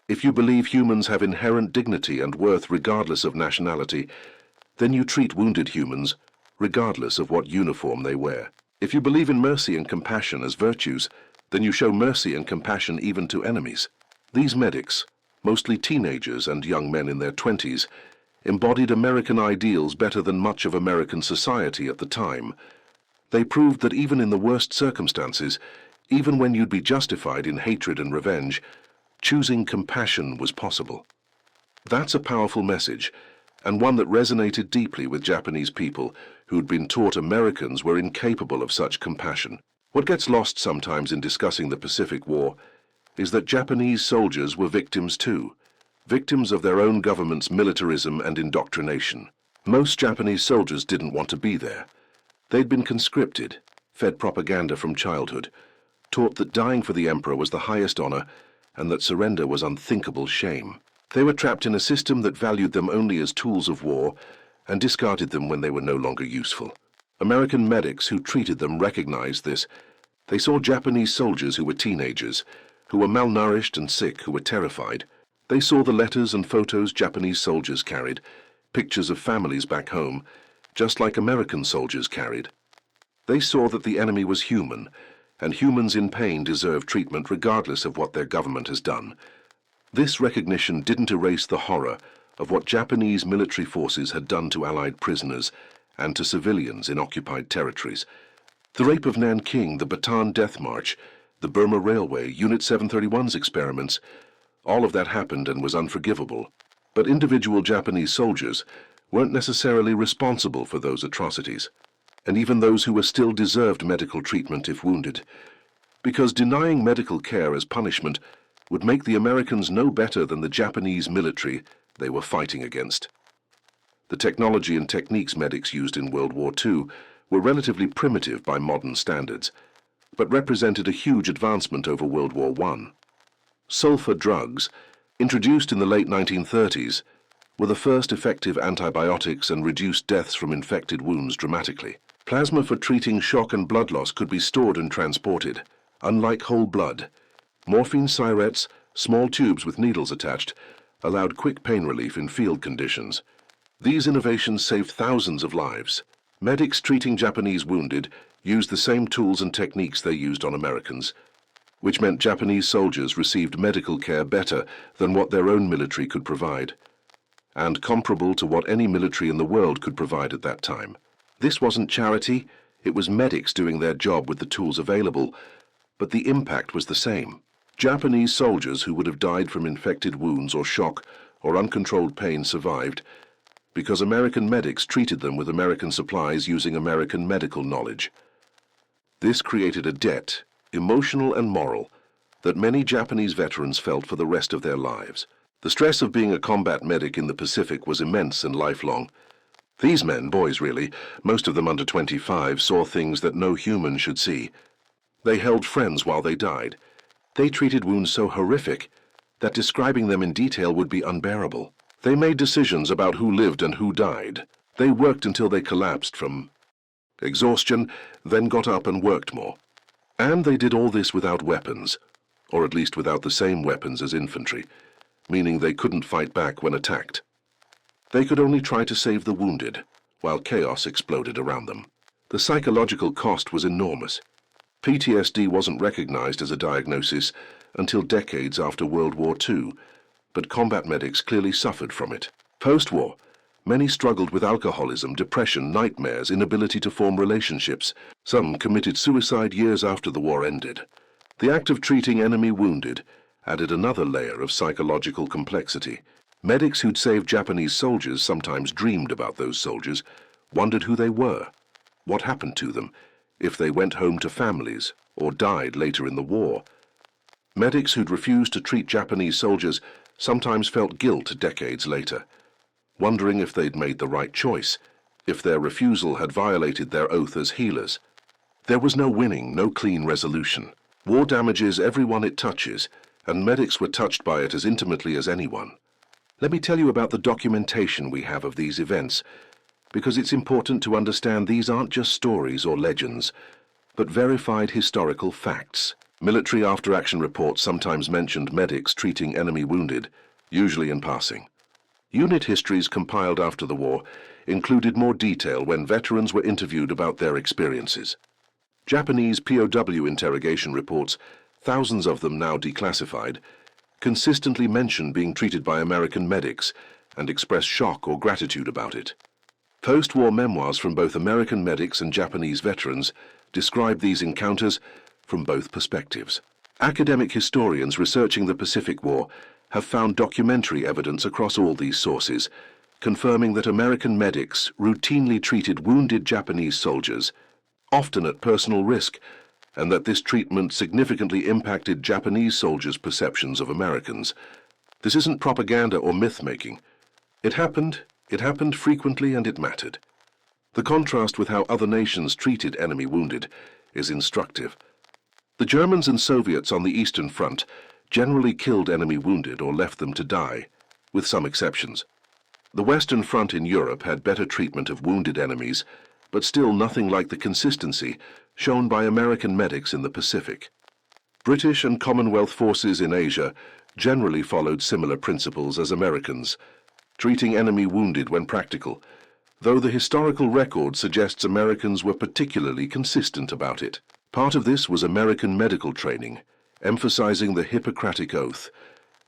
If you believe humans have inherent dignity and worth regardless of nationality, then you treat wounded humans regardless of what uniform they wear. If you believe in mercy and compassion as virtues, then you show mercy and compassion even to enemies. These medics, mostly teenagers and young men in their 20s, embodied American ideals better than much of American society at the time. They proved that even in the worst circumstances, even when you'd be justified in hatred and revenge, choosing compassion was possible. That's a powerful message, and one that resonated deeply with Japanese people who'd been taught Americans were incapable of such compassion. What gets lost sometimes in discussing the Pacific War is that Japanese soldiers were victims too, victims of their own government's militarism and indoctrination. Most Japanese soldiers didn't want to be there. They'd been conscripted, fed propaganda from childhood, taught that dying for the emperor was the highest honor and that surrender was unthinkable shame. They were trapped in a system that valued them only as tools of war and discarded them when they were no longer useful. American medics who treated them recognized this. They saw Japanese soldiers who were teenagers, who were malnourished and sick, who were terrified. They saw the letters and photos Japanese soldiers carried, pictures of families back home, just like American soldiers carried. They saw that the enemy was human, and humans in pain deserve treatment regardless of what their government has done. This recognition didn't erase the horror of what Japanese military forces had done to Allied prisoners and to civilians in occupied territories. The rape of Nanking, the Bataan Death March, the Burma Railway, Unit 731's experiments, all of that happened and was unforgivable. But individual Japanese soldiers weren't necessarily responsible for those atrocities, and even those who were still deserved medical treatment if wounded, because denying medical care as punishment would make the Americans no better than the Japanese military they were fighting against. The technology and techniques medics used in World War II were relatively primitive by modern standards, but represented a huge advancement over World War I. Sulfur drugs, introduced in the late 1930s, were the first effective antibiotics and reduced deaths from infected wounds dramatically. Plasma for treating shock and blood loss could be stored and transported. Unlike whole blood, morphine syrettes, small tubes with needles attached, allowed quick pain relief in field conditions. These innovations saved thousands of lives. Medics treating Japanese wounded used the same tools and techniques they used on Americans, which meant Japanese soldiers received medical care better than what their own military could provide, and comparable to what any military in the world could provide at that time. This wasn't charity, it was medics doing their job with the tools available, but the impact was the same. Japanese soldiers who would have died from infected wounds or shock or uncontrolled pain survived because American medics treated them with American supplies using American medical knowledge. This created a debt, emotional and moral, that many Japanese veterans felt for the rest of their lives. The stress of being a combat medic in the Pacific was immense and lifelong. These men, boys really, most of them under 25, saw things that no human should see. They held friends while they died. They treated wounds so horrific that describing them in detail would be unbearable. They made decisions about who lived and who died. They worked until they collapsed from exhaustion, then got up and worked more. And they did all this without weapons, or at least without the same weapons as infantry, meaning they couldn't fight back when attacked. They could only try to save the wounded, while chaos exploded around them. The psychological cost was enormous. PTSD wasn't recognized as a diagnosis until decades after World War II, but combat medics clearly suffered from it. Post-war, many struggled with alcoholism, depression, nightmares, inability to form relationships. Some committed suicide years after the war ended. The act of treating enemy wounded added another layer of psychological complexity. Medics who'd saved Japanese soldiers sometimes dreamed about those soldiers, wondered who they were, what happened to them, if they went home to families or died later in the war. Medics who'd refused to treat Japanese soldiers sometimes felt guilt decades later, wondering if they'd made the right choice, if their refusal had violated their oath as healers. There was no winning, no clean resolution. War damages everyone it touches, and medics were touched by it as intimately as anyone. Let me tell you about the documentation we have of these events, because it's important to understand these aren't just stories or legends, but verified historical facts. Military after-action reports sometimes mentioned medics treating enemy wounded, usually in passing. Unit histories compiled after the war included more detail when veterans were interviewed about their experiences. Japanese POW interrogation reports, thousands of them now declassified, consistently mention being treated by American medics and express shock or gratitude about it. Post-war memoirs from both American medics and Japanese veterans describe these encounters from both perspectives. Academic historians researching the Pacific War have found documentary evidence across all these sources, confirming that American medics routinely treated wounded Japanese soldiers, often at personal risk, and that this treatment significantly impacted Japanese soldiers' perceptions of Americans. This isn't propaganda or myth-making. It happened frequently, and it mattered. The contrast with how other nations treated enemy wounded is instructive. The Germans and Soviets on the Eastern Front generally killed enemy wounded or left them to die, with some exceptions. The Western Front in Europe had better treatment of wounded enemies, but still nothing like the consistency shown by American medics in the Pacific. British and Commonwealth forces in Asia generally followed similar principles as Americans, treating enemy wounded when practical, though the historical record suggests Americans were particularly consistent about it. Part of this was American medical training, emphasizing the Hippocratic Oath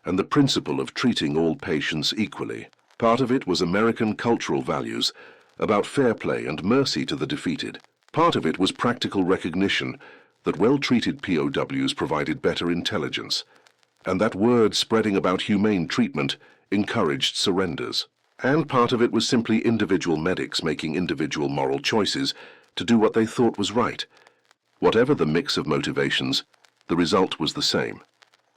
and the principle of treating all patients equally. Part of it was American cultural values about fair play and mercy to the defeated. Part of it was practical recognition that well-treated POWs provided better intelligence, and that word spreading about humane treatment encouraged surrenders. And part of it was simply individual medics making individual moral choices to do what they thought was right. Whatever the mix of motivations, the result was the same.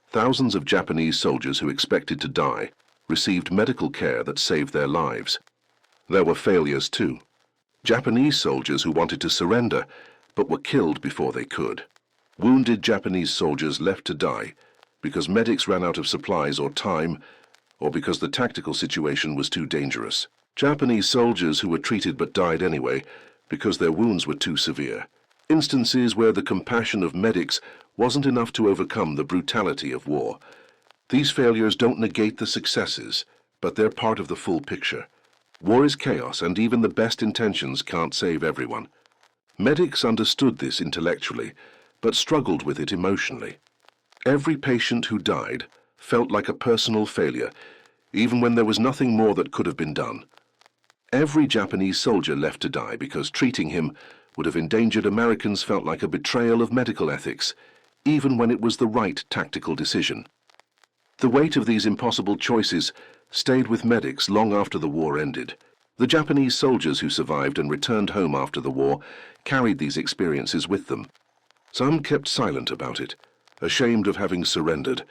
Thousands of Japanese soldiers who expected to die received medical care that saved their lives. There were failures too. Japanese soldiers who wanted to surrender but were killed before they could. Wounded Japanese soldiers left to die because medics ran out of supplies or time, or because the tactical situation was too dangerous. Japanese soldiers who were treated but died anyway because their wounds were too severe. Instances where the compassion of medics wasn't enough to overcome the brutality of war. These failures don't negate the successes, but they're part of the full picture. War is chaos, and even the best intentions can't save everyone. Medics understood this intellectually, but struggled with it emotionally. Every patient who died felt like a personal failure, even when there was nothing more that could have been done. Every Japanese soldier left to die because treating him would have endangered Americans felt like a betrayal of medical ethics, even when it was the right tactical decision. The weight of these impossible choices stayed with medics long after the war ended. The Japanese soldiers who survived and returned home after the war carried these experiences with them. Some kept silent about it, ashamed of having surrendered,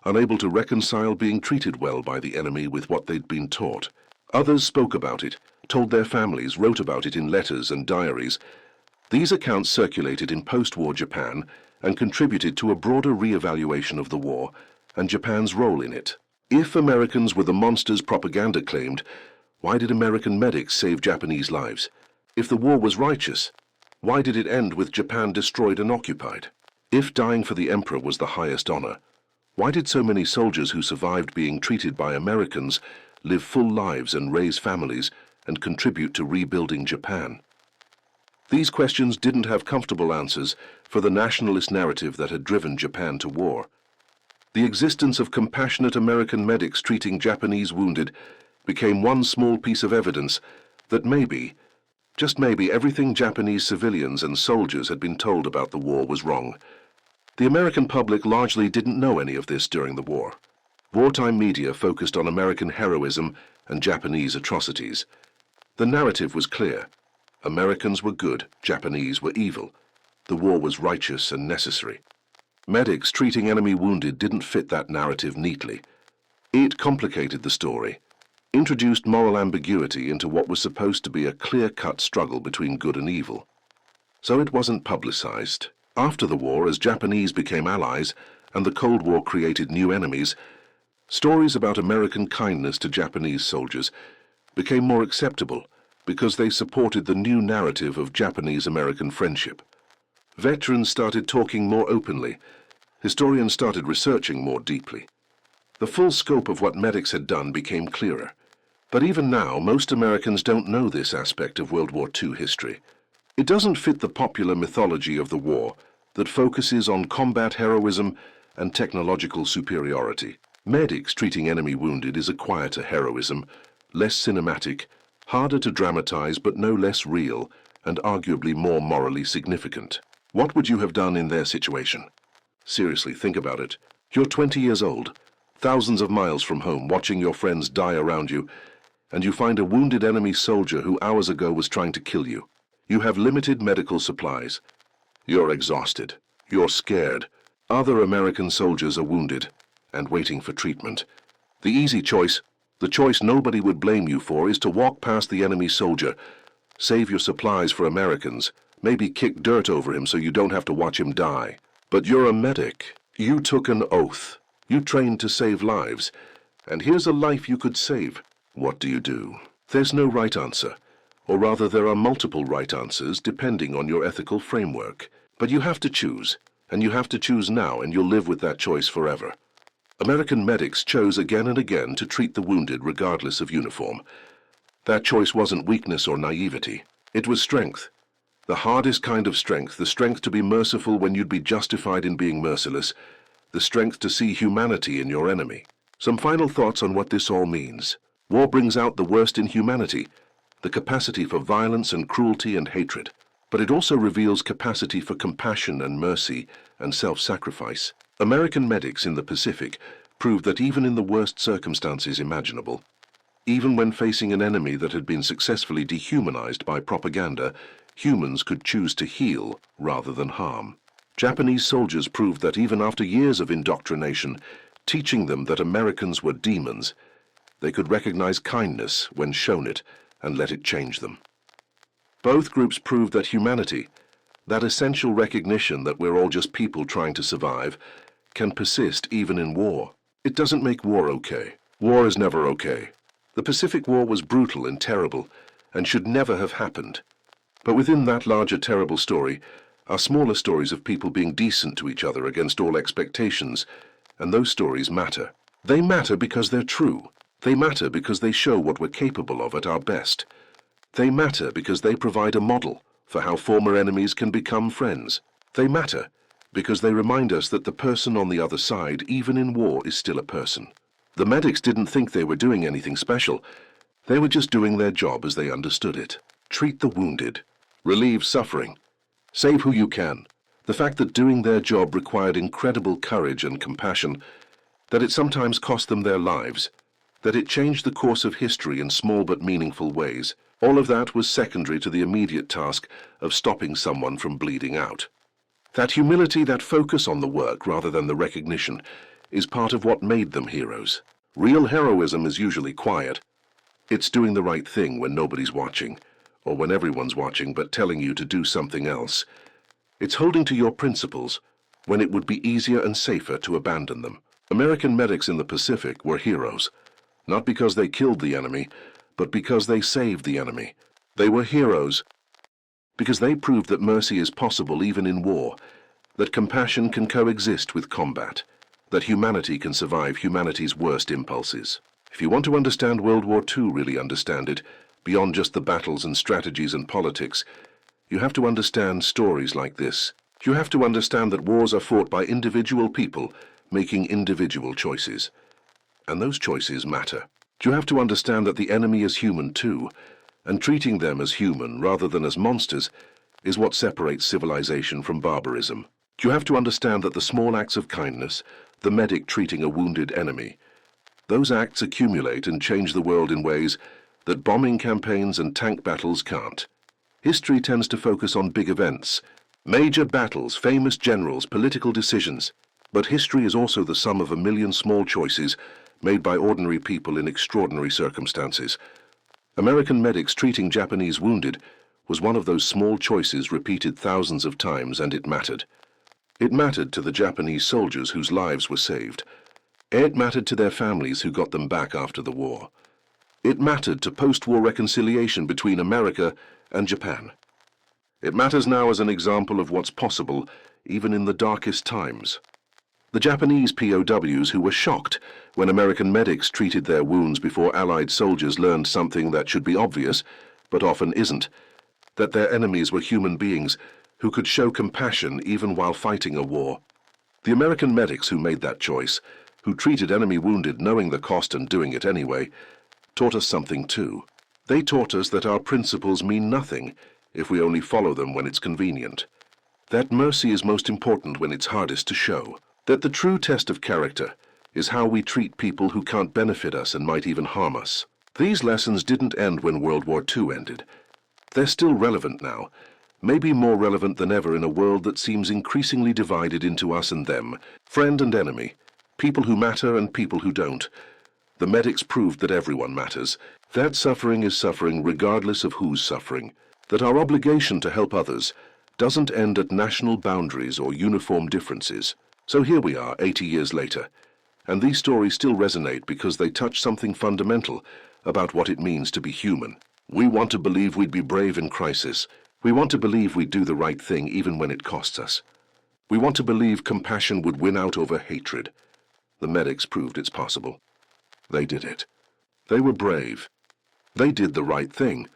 unable to reconcile being treated well by the enemy with what they'd been taught. Others spoke about it, told their families, wrote about it in letters and diaries. These accounts circulated in post-war Japan and contributed to a broader re-evaluation of the war and Japan's role in it. If Americans were the monsters propaganda claimed, why did American medics save Japanese lives? If the war was righteous, Why did it end with Japan destroyed and occupied? If dying for the emperor was the highest honor, why did so many soldiers who survived being treated by Americans live full lives and raise families and contribute to rebuilding Japan? These questions didn't have comfortable answers for the nationalist narrative that had driven Japan to war. The existence of compassionate American medics treating Japanese wounded became one small piece of evidence that maybe, just maybe, everything Japanese civilians and soldiers had been told about the war was wrong. The American public largely didn't know any of this during the war. Wartime media focused on American heroism and Japanese atrocities. The narrative was clear. Americans were good, Japanese were evil. The war was righteous and necessary. Medics treating enemy wounded didn't fit that narrative neatly. It complicated the story, introduced moral ambiguity into what was supposed to be a clear-cut struggle between good and evil. So it wasn't publicized. After the war, as Japanese became allies and the Cold War created new enemies, stories about American kindness to Japanese soldiers became more acceptable because they supported the new narrative of Japanese-American friendship. Veterans started talking more openly. Historians started researching more deeply. The full scope of what medics had done became clearer. But even now, most Americans don't know this aspect of World War II history. It doesn't fit the popular mythology of the war that focuses on combat heroism and technological superiority. Medics treating enemy wounded is a quieter heroism, less cinematic, harder to dramatize but no less real, and arguably more morally significant. What would you have done in their situation? Seriously, think about it. You're 20 years old, thousands of miles from home, watching your friends die around you, and you find a wounded enemy soldier who hours ago was trying to kill you. You have limited medical supplies. You're exhausted. You're scared. Other American soldiers are wounded and waiting for treatment. The easy choice, the choice nobody would blame you for, is to walk past the enemy soldier, save your supplies for Americans, maybe kick dirt over him so you don't have to watch him die. But you're a medic. You took an oath. You trained to save lives. And here's a life you could save. What do? There's no right answer. Or rather, there are multiple right answers depending on your ethical framework. But you have to choose. And you have to choose now, and you'll live with that choice forever. American medics chose again and again to treat the wounded regardless of uniform. That choice wasn't weakness or naivety. It was strength. The hardest kind of strength, the strength to be merciful when you'd be justified in being merciless, the strength to see humanity in your enemy. Some final thoughts on what this all means. War brings out the worst in humanity, the capacity for violence and cruelty and hatred. But it also reveals capacity for compassion and mercy and self-sacrifice. American medics in the Pacific proved that even in the worst circumstances imaginable, even when facing an enemy that had been successfully dehumanized by propaganda, humans could choose to heal rather than harm. Japanese soldiers proved that even after years of indoctrination, teaching them that Americans were demons, they could recognize kindness when shown it and let it change them. Both groups proved that humanity, that essential recognition that we're all just people trying to survive, can persist even in war. It doesn't make war okay. War is never okay. The Pacific War was brutal and terrible and should never have happened. But within that larger terrible story are smaller stories of people being decent to each other against all expectations, and those stories matter. They matter because they're true. They matter because they show what we're capable of at our best. They matter because they provide a model for how former enemies can become friends. They matter because they remind us that the person on the other side, even in war, is still a person. The medics didn't think they were doing anything special. They were just doing their job as they understood it. Treat the wounded. Relieve suffering. Save who you can. The fact that doing their job required incredible courage and compassion, that it sometimes cost them their lives, that it changed the course of history in small but meaningful ways, all of that was secondary to the immediate task of stopping someone from bleeding out. That humility, that focus on the work rather than the recognition, is part of what made them heroes. Real heroism is usually quiet. It's doing the right thing when nobody's watching, or when everyone's watching but telling you to do something else. It's holding to your principles when it would be easier and safer to abandon them. American medics in the Pacific were heroes, not because they killed the enemy, but because they saved the enemy. They were heroes because they proved that mercy is possible even in war, that compassion can coexist with combat, that humanity can survive humanity's worst impulses. If you want to understand World War II, really understand it, beyond just the battles and strategies and politics, you have to understand stories like this. You have to understand that wars are fought by individual people making individual choices. And those choices matter. You have to understand that the enemy is human too, and treating them as human rather than as monsters is what separates civilization from barbarism. You have to understand that the small acts of kindness, the medic treating a wounded enemy, those acts accumulate and change the world in ways that bombing campaigns and tank battles can't. History tends to focus on big events, major battles, famous generals, political decisions. But history is also the sum of a million small choices made by ordinary people in extraordinary circumstances. American medics treating Japanese wounded was one of those small choices repeated thousands of times, and it mattered. It mattered to the Japanese soldiers whose lives were saved. It mattered to their families who got them back after the war. It mattered to post-war reconciliation between America and Japan. It matters now as an example of what's possible even in the darkest times. The Japanese POWs who were shocked when American medics treated their wounds before Allied soldiers learned something that should be obvious, but often isn't, that their enemies were human beings who could show compassion even while fighting a war. The American medics who made that choice, who treated enemy wounded knowing the cost and doing it anyway, taught us something too. They taught us that our principles mean nothing if we only follow them when it's convenient. That mercy is most important when it's hardest to show. That the true test of character is how we treat people who can't benefit us and might even harm us. These lessons didn't end when World War II ended. They're still relevant now, maybe more relevant than ever in a world that seems increasingly divided into us and them, friend and enemy, people who matter and people who don't. The medics proved that everyone matters, that suffering is suffering regardless of who's suffering, that our obligation to help others doesn't end at national boundaries or uniform differences. So here we are, 80 years later, and these stories still resonate because they touch something fundamental about what it means to be human. We want to believe we'd be brave in crisis. We want to believe we'd do the right thing even when it costs us. We want to believe compassion would win out over hatred. The medics proved it's possible. They did it. They were brave. They did the right thing.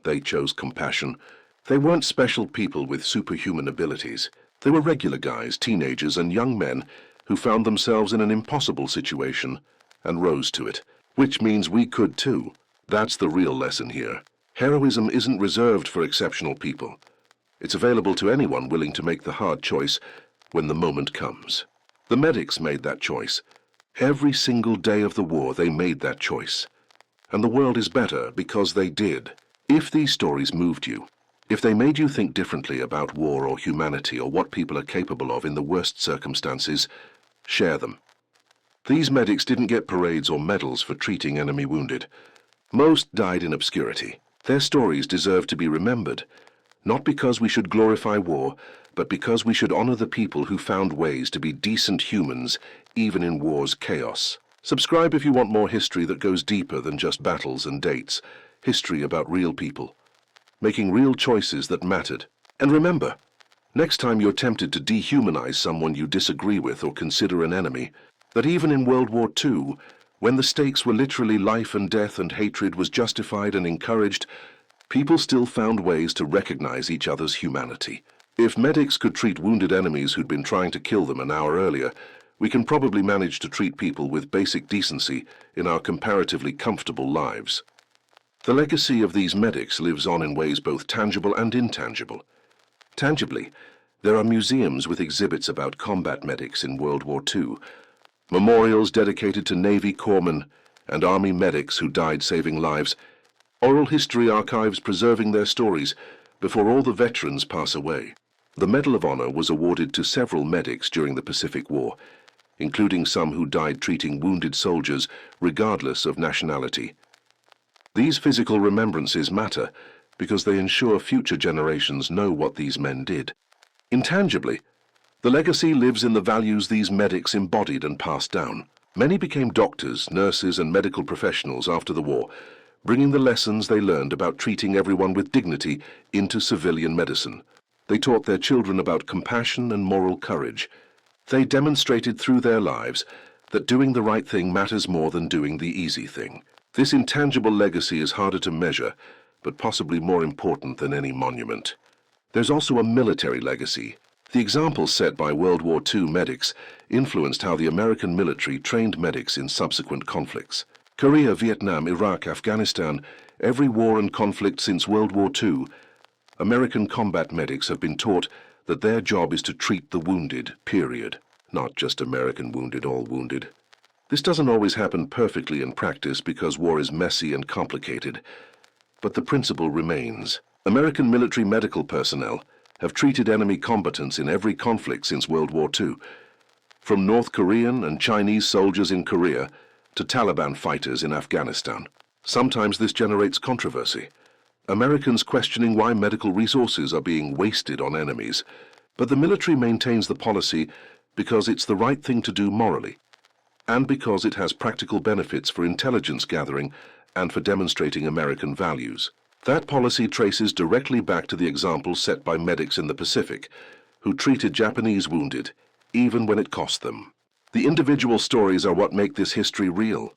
They chose compassion. They weren't special people with superhuman abilities. They were regular guys, teenagers and young men who found themselves in an impossible situation and rose to it, which means we could too. That's the real lesson here. Heroism isn't reserved for exceptional people. It's available to anyone willing to make the hard choice when the moment comes. The medics made that choice. Every single day of the war they made that choice. And the world is better because they did. If these stories moved you, if they made you think differently about war or humanity or what people are capable of in the worst circumstances, share them. These medics didn't get parades or medals for treating enemy wounded. Most died in obscurity. Their stories deserve to be remembered, not because we should glorify war, but because we should honor the people who found ways to be decent humans even in war's chaos. Subscribe if you want more history that goes deeper than just battles and dates. History about real people, making real choices that mattered. And remember, next time you're tempted to dehumanize someone you disagree with or consider an enemy, that even in World War II, when the stakes were literally life and death and hatred was justified and encouraged, people still found ways to recognize each other's humanity. If medics could treat wounded enemies who'd been trying to kill them an hour earlier, we can probably manage to treat people with basic decency in our comparatively comfortable lives. The legacy of these medics lives on in ways both tangible and intangible. Tangibly, there are museums with exhibits about combat medics in World War II, memorials dedicated to Navy corpsmen and Army medics who died saving lives, oral history archives preserving their stories before all the veterans pass away. The Medal of Honor was awarded to several medics during the Pacific War, including some who died treating wounded soldiers regardless of nationality. These physical remembrances matter because they ensure future generations know what these men did. Intangibly, the legacy lives in the values these medics embodied and passed down. Many became doctors, nurses, and medical professionals after the war, bringing the lessons they learned about treating everyone with dignity into civilian medicine. They taught their children about compassion and moral courage. They demonstrated through their lives that doing the right thing matters more than doing the easy thing. This intangible legacy is harder to measure, but possibly more important than any monument. There's also a military legacy. The examples set by World War II medics influenced how the American military trained medics in subsequent conflicts. Korea, Vietnam, Iraq, Afghanistan, every war and conflict since World War II, American combat medics have been taught that their job is to treat the wounded, period. Not just American wounded, all wounded. This doesn't always happen perfectly in practice because war is messy and complicated, but the principle remains. American military medical personnel have treated enemy combatants in every conflict since World War II, from North Korean and Chinese soldiers in Korea to Taliban fighters in Afghanistan. Sometimes this generates controversy. Americans questioning why medical resources are being wasted on enemies, but the military maintains the policy because it's the right thing to do morally, and because it has practical benefits for intelligence gathering and for demonstrating American values. That policy traces directly back to the examples set by medics in the Pacific, who treated Japanese wounded, even when it cost them. The individual stories are what make this history real.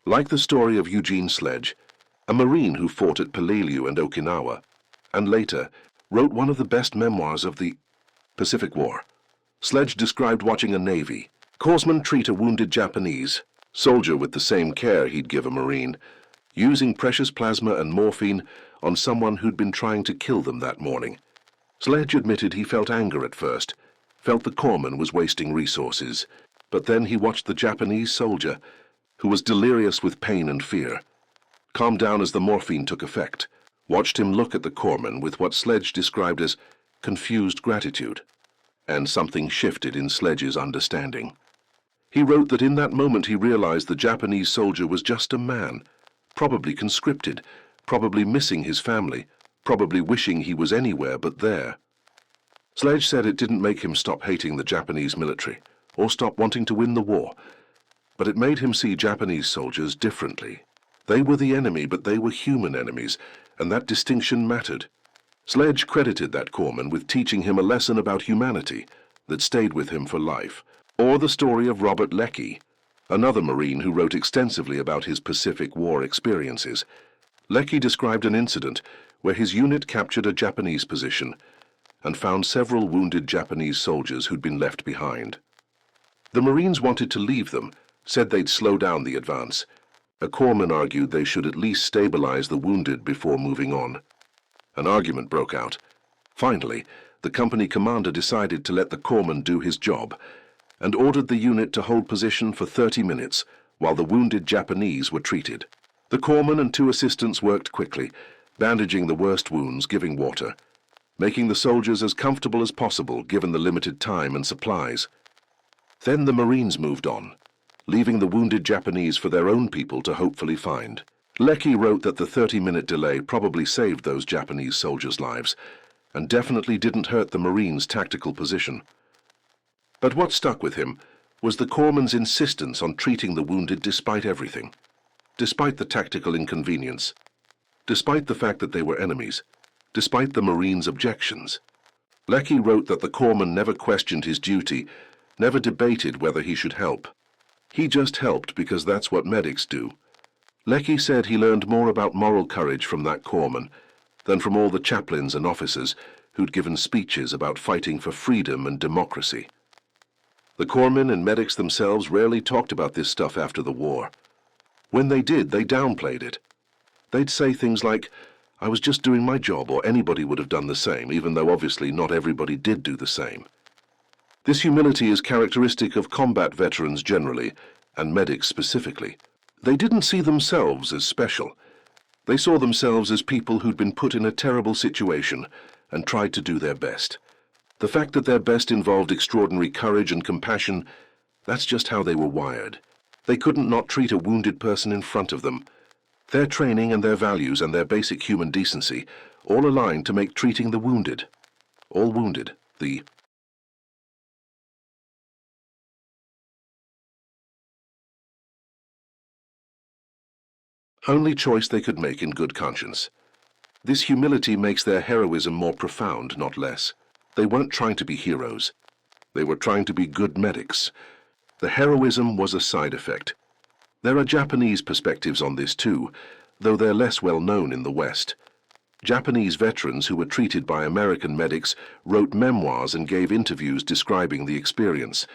Like the story of Eugene Sledge, a Marine who fought at Peleliu and Okinawa, and later wrote one of the best memoirs of the Pacific War. Sledge described watching a Navy corpsman treat a wounded Japanese soldier with the same care he'd give a Marine, using precious plasma and morphine on someone who'd been trying to kill them that morning. Sledge admitted he felt anger at first, felt the corpsman was wasting resources, but then he watched the Japanese soldier, who was delirious with pain and fear, calmed down as the morphine took effect, watched him look at the corpsman with what Sledge described as confused gratitude, and something shifted in Sledge's understanding. He wrote that in that moment he realized the Japanese soldier was just a man, probably conscripted, probably missing his family, probably wishing he was anywhere but there. Sledge said it didn't make him stop hating the Japanese military, or stop wanting to win the war, but it made him see Japanese soldiers differently. They were the enemy, but they were human enemies, and that distinction mattered. Sledge credited that corpsman with teaching him a lesson about humanity that stayed with him for life. Or the story of Robert Leckie, another Marine who wrote extensively about his Pacific War experiences. Leckie described an incident where his unit captured a Japanese position and found several wounded Japanese soldiers who'd been left behind. The Marines wanted to leave them, said they'd slow down the advance. A corpsman argued they should at least stabilize the wounded before moving on. An argument broke out. Finally, the company commander decided to let the corpsman do his job and ordered the unit to hold position for 30 minutes while the wounded Japanese were treated. The corpsman and 2 assistants worked quickly, bandaging the worst wounds, giving water, making the soldiers as comfortable as possible given the limited time and supplies. Then the Marines moved on, leaving the wounded Japanese for their own people to hopefully find. Leckie wrote that the 30-minute delay probably saved those Japanese soldiers' lives, and definitely didn't hurt the Marines' tactical position. But what stuck with him was the corpsman's insistence on treating the wounded despite everything, despite the tactical inconvenience, despite the fact that they were enemies, despite the Marines' objections. Leckie wrote that the corpsman never questioned his duty, never debated whether he should help. He just helped because that's what medics do. Leckie said he learned more about moral courage from that corpsman than from all the chaplains and officers who'd given speeches about fighting for freedom and democracy. The corpsmen and medics themselves rarely talked about this stuff after the war. When they did, they downplayed it. They'd say things like, "I was just doing my job," or anybody would have done the same, even though obviously not everybody did do the same. This humility is characteristic of combat veterans generally, and medics specifically. They didn't see themselves as special. They saw themselves as people who'd been put in a terrible situation and tried to do their best. The fact that their best involved extraordinary courage and compassion, that's just how they were wired. They couldn't not treat a wounded person in front of them. Their training and their values and their basic human decency all aligned to make treating the wounded, all wounded, the only choice they could make in good conscience. This humility makes their heroism more profound, not less. They weren't trying to be heroes. They were trying to be good medics. The heroism was a side effect. There are Japanese perspectives on this too, though they're less well known in the West. Japanese veterans who were treated by American medics wrote memoirs and gave interviews describing the experience.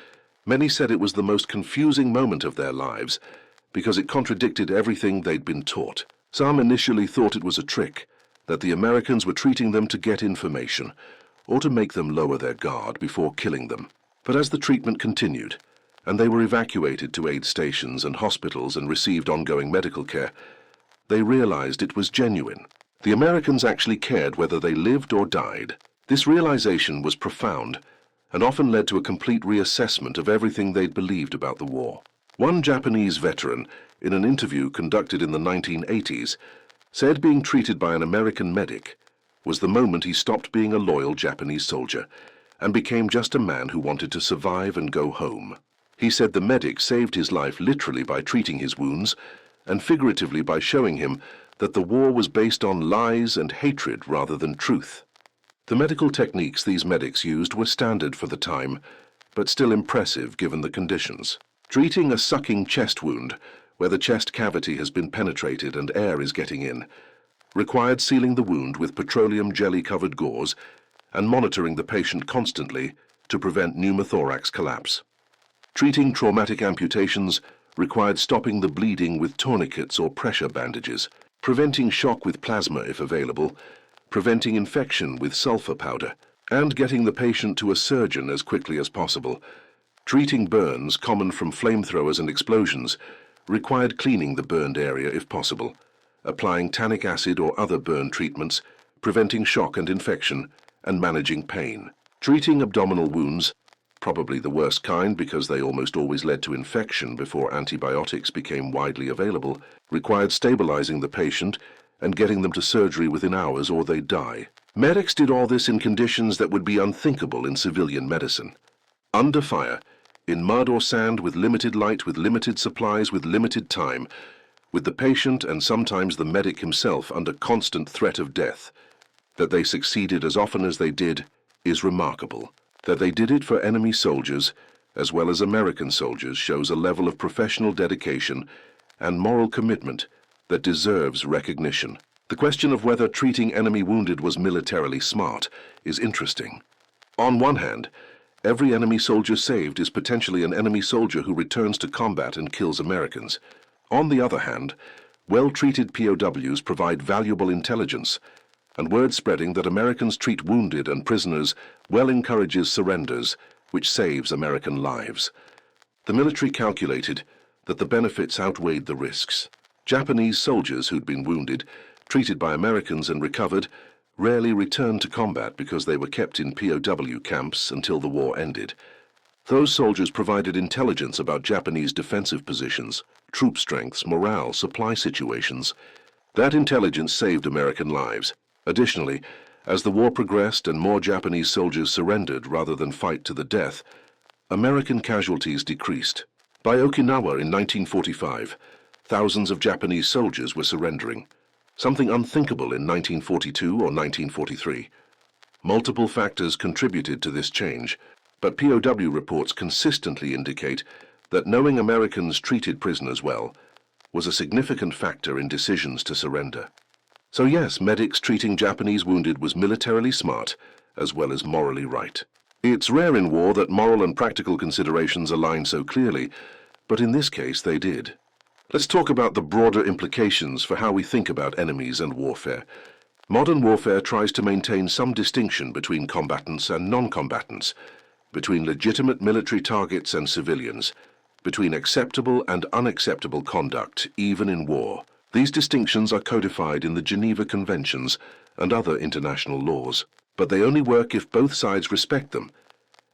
Many said it was the most confusing moment of their lives because it contradicted everything they'd been taught. Some initially thought it was a trick, that the Americans were treating them to get information or to make them lower their guard before killing them. But as the treatment continued, and they were evacuated to aid stations and hospitals and received ongoing medical care, they realized it was genuine. The Americans actually cared whether they lived or died. This realization was profound and often led to a complete reassessment of everything they'd believed about the war. One Japanese veteran, in an interview conducted in the 1980s, said being treated by an American medic was the moment he stopped being a loyal Japanese soldier and became just a man who wanted to survive and go home. He said the medic saved his life literally by treating his wounds and figuratively by showing him that the war was based on lies and hatred rather than truth. The medical techniques these medics used were standard for the time, but still impressive given the conditions. Treating a sucking chest wound, where the chest cavity has been penetrated and air is getting in, required sealing the wound with petroleum jelly-covered gauze and monitoring the patient constantly to prevent pneumothorax collapse. Treating traumatic amputations required stopping the bleeding with tourniquets or pressure bandages, preventing shock with plasma if available, preventing infection with sulfur powder, and getting the patient to a surgeon as quickly as possible. Treating burns common from flamethrowers and explosions required cleaning the burned area if possible, applying tannic acid or other burn treatments, preventing shock and infection, and managing pain. Treating abdominal wounds, probably the worst kind because they almost always led to infection before antibiotics became widely available, required stabilizing the patient and getting them to surgery within hours or they'd die. Medics did all this in conditions that would be unthinkable in civilian medicine. Under fire, in mud or sand, with limited light, with limited supplies, with limited time, with the patient and sometimes the medic himself under constant threat of death. That they succeeded as often as they did is remarkable. That they did it for enemy soldiers as well as American soldiers shows a level of professional dedication and moral commitment that deserves recognition. The question of whether treating enemy wounded was militarily smart is interesting. On one hand, every enemy soldier saved is potentially an enemy soldier who returns to combat and kills Americans. On the other hand, well-treated POWs provide valuable intelligence, and word spreading that Americans treat wounded and prisoners well encourages surrenders, which saves American lives. The military calculated that the benefits outweighed the risks. Japanese soldiers who'd been wounded, treated by Americans and recovered, rarely returned to combat because they were kept in POW camps until the war ended. Those soldiers provided intelligence about Japanese defensive positions, troop strengths, morale, supply situations. That intelligence saved American lives. Additionally, as the war progressed and more Japanese soldiers surrendered rather than fight to the death, American casualties decreased. By Okinawa in 1945, thousands of Japanese soldiers were surrendering, something unthinkable in 1942 or 1943. Multiple factors contributed to this change, but POW reports consistently indicate that knowing Americans treated prisoners well was a significant factor in decisions to surrender. So yes, medics treating Japanese wounded was militarily smart as well as morally right. It's rare in war that moral and practical considerations align so clearly, but in this case they did. Let's talk about the broader implications for how we think about enemies and warfare. Modern warfare tries to maintain some distinction between combatants and non-combatants, between legitimate military targets and civilians, between acceptable and unacceptable conduct, even in war. These distinctions are codified in the Geneva Conventions and other international laws, but they only work if both sides respect them,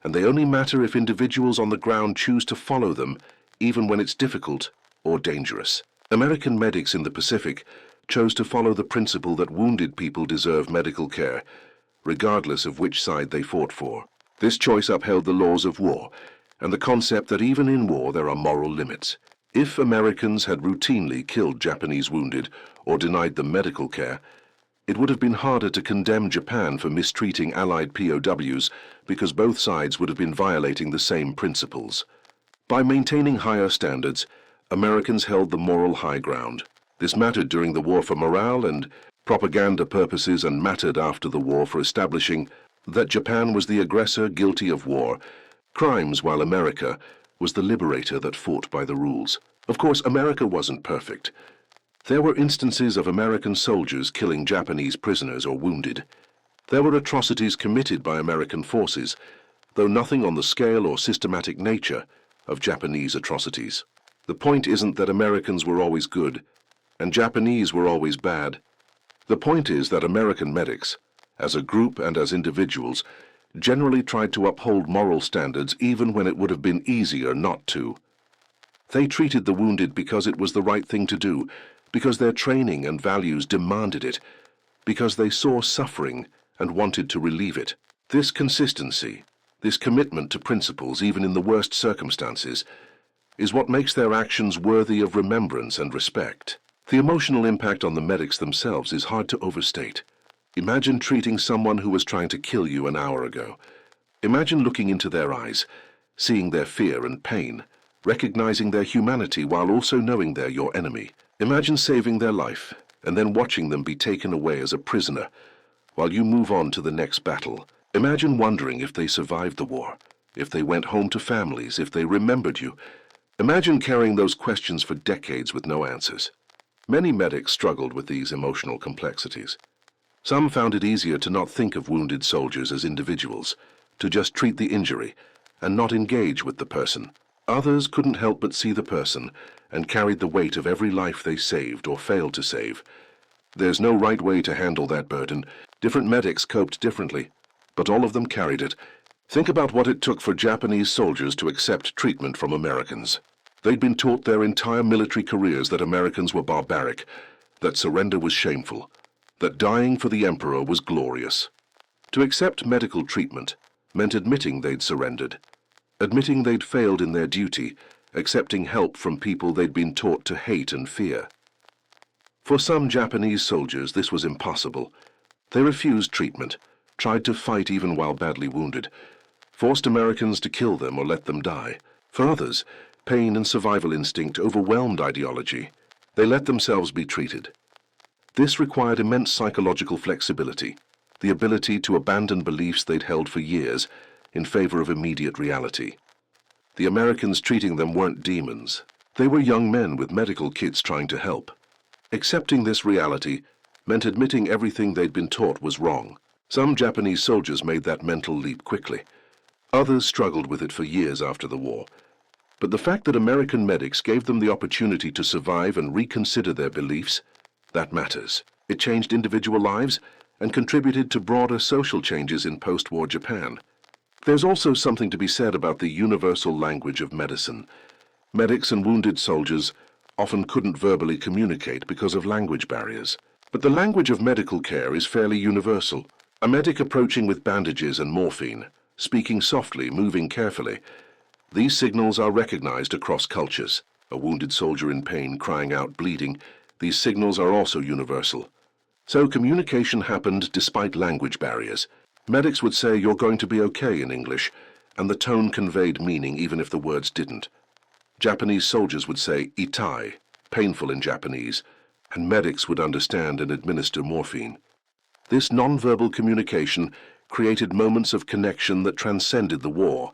and they only matter if individuals on the ground choose to follow them, even when it's difficult or dangerous. American medics in the Pacific chose to follow the principle that wounded people deserve medical care, regardless of which side they fought for. This choice upheld the laws of war, and the concept that even in war there are moral limits. If Americans had routinely killed Japanese wounded or denied them medical care, it would have been harder to condemn Japan for mistreating Allied POWs because both sides would have been violating the same principles. By maintaining higher standards, Americans held the moral high ground. This mattered during the war for morale and propaganda purposes, and mattered after the war for establishing that Japan was the aggressor guilty of war crimes, while America was the liberator that fought by the rules. Of course, America wasn't perfect. There were instances of American soldiers killing Japanese prisoners or wounded. There were atrocities committed by American forces, though nothing on the scale or systematic nature of Japanese atrocities. The point isn't that Americans were always good and Japanese were always bad. The point is that American medics, as a group and as individuals, generally tried to uphold moral standards even when it would have been easier not to. They treated the wounded because it was the right thing to do, because their training and values demanded it, because they saw suffering and wanted to relieve it. This consistency, this commitment to principles even in the worst circumstances, is what makes their actions worthy of remembrance and respect. The emotional impact on the medics themselves is hard to overstate. Imagine treating someone who was trying to kill you an hour ago. Imagine looking into their eyes, seeing their fear and pain, recognizing their humanity while also knowing they're your enemy. Imagine saving their life and then watching them be taken away as a prisoner while you move on to the next battle. Imagine wondering if they survived the war, if they went home to families, if they remembered you. Imagine carrying those questions for decades with no answers. Many medics struggled with these emotional complexities. Some found it easier to not think of wounded soldiers as individuals, to just treat the injury and not engage with the person. Others couldn't help but see the person and carried the weight of every life they saved or failed to save. There's no right way to handle that burden. Different medics coped differently, but all of them carried it. Think about what it took for Japanese soldiers to accept treatment from Americans. They'd been taught their entire military careers that Americans were barbaric, that surrender was shameful, that dying for the emperor was glorious. To accept medical treatment meant admitting they'd surrendered, admitting they'd failed in their duty, accepting help from people they'd been taught to hate and fear. For some Japanese soldiers, this was impossible. They refused treatment, tried to fight even while badly wounded, forced Americans to kill them or let them die. For others, pain and survival instinct overwhelmed ideology. They let themselves be treated. This required immense psychological flexibility, the ability to abandon beliefs they'd held for years in favor of immediate reality. The Americans treating them weren't demons. They were young men with medical kits trying to help. Accepting this reality meant admitting everything they'd been taught was wrong. Some Japanese soldiers made that mental leap quickly. Others struggled with it for years after the war. But the fact that American medics gave them the opportunity to survive and reconsider their beliefs, that matters. It changed individual lives and contributed to broader social changes in post-war Japan. There's also something to be said about the universal language of medicine. Medics and wounded soldiers often couldn't verbally communicate because of language barriers. But the language of medical care is fairly universal. A medic approaching with bandages and morphine, speaking softly, moving carefully. These signals are recognized across cultures. A wounded soldier in pain crying out, bleeding. These signals are also universal. So communication happened despite language barriers. Medics would say, "You're going to be okay" in English, and the tone conveyed meaning even if the words didn't. Japanese soldiers would say "itai," painful in Japanese, and medics would understand and administer morphine. This nonverbal communication created moments of connection that transcended the war,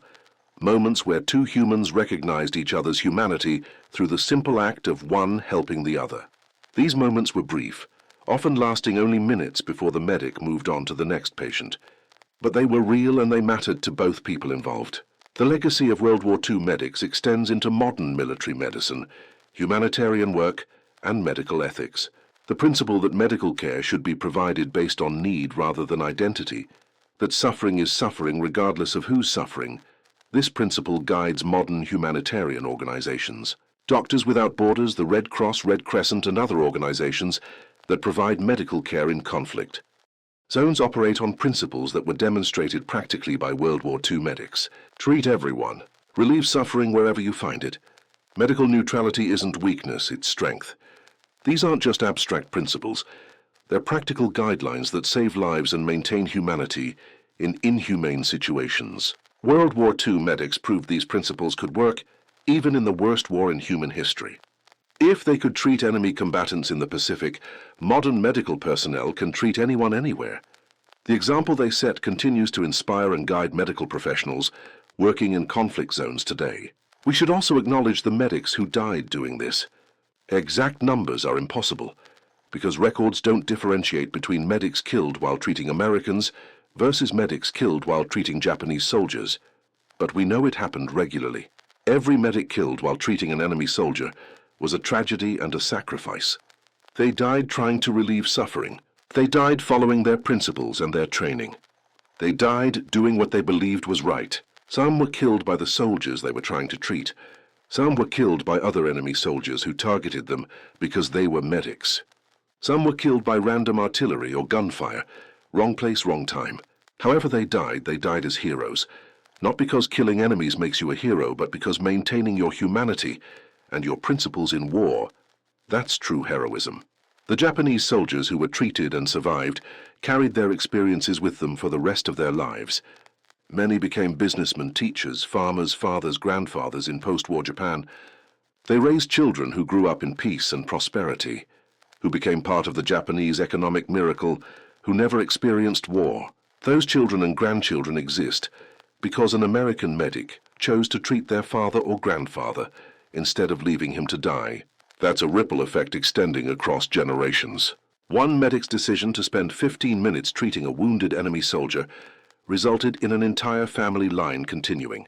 moments where two humans recognized each other's humanity through the simple act of one helping the other. These moments were brief, often lasting only minutes before the medic moved on to the next patient. But they were real and they mattered to both people involved. The legacy of World War II medics extends into modern military medicine, humanitarian work, and medical ethics. The principle that medical care should be provided based on need rather than identity, that suffering is suffering regardless of who's suffering. This principle guides modern humanitarian organizations. Doctors Without Borders, the Red Cross, Red Crescent, and other organizations that provide medical care in conflict. Zones operate on principles that were demonstrated practically by World War II medics. Treat everyone. Relieve suffering wherever you find it. Medical neutrality isn't weakness, it's strength. These aren't just abstract principles. They're practical guidelines that save lives and maintain humanity in inhumane situations. World War II medics proved these principles could work even in the worst war in human history. If they could treat enemy combatants in the Pacific, modern medical personnel can treat anyone anywhere. The example they set continues to inspire and guide medical professionals working in conflict zones today. We should also acknowledge the medics who died doing this. Exact numbers are impossible, because records don't differentiate between medics killed while treating Americans versus medics killed while treating Japanese soldiers. But we know it happened regularly. Every medic killed while treating an enemy soldier was a tragedy and a sacrifice. They died trying to relieve suffering. They died following their principles and their training. They died doing what they believed was right. Some were killed by the soldiers they were trying to treat. Some were killed by other enemy soldiers who targeted them because they were medics. Some were killed by random artillery or gunfire. Wrong place, wrong time. However they died as heroes. Not because killing enemies makes you a hero, but because maintaining your humanity and your principles in war, that's true heroism. The Japanese soldiers who were treated and survived carried their experiences with them for the rest of their lives. Many became businessmen, teachers, farmers, fathers, grandfathers in post-war Japan. They raised children who grew up in peace and prosperity, who became part of the Japanese economic miracle, who never experienced war. Those children and grandchildren exist because an American medic chose to treat their father or grandfather instead of leaving him to die. That's a ripple effect extending across generations. One medic's decision to spend 15 minutes treating a wounded enemy soldier resulted in an entire family line continuing.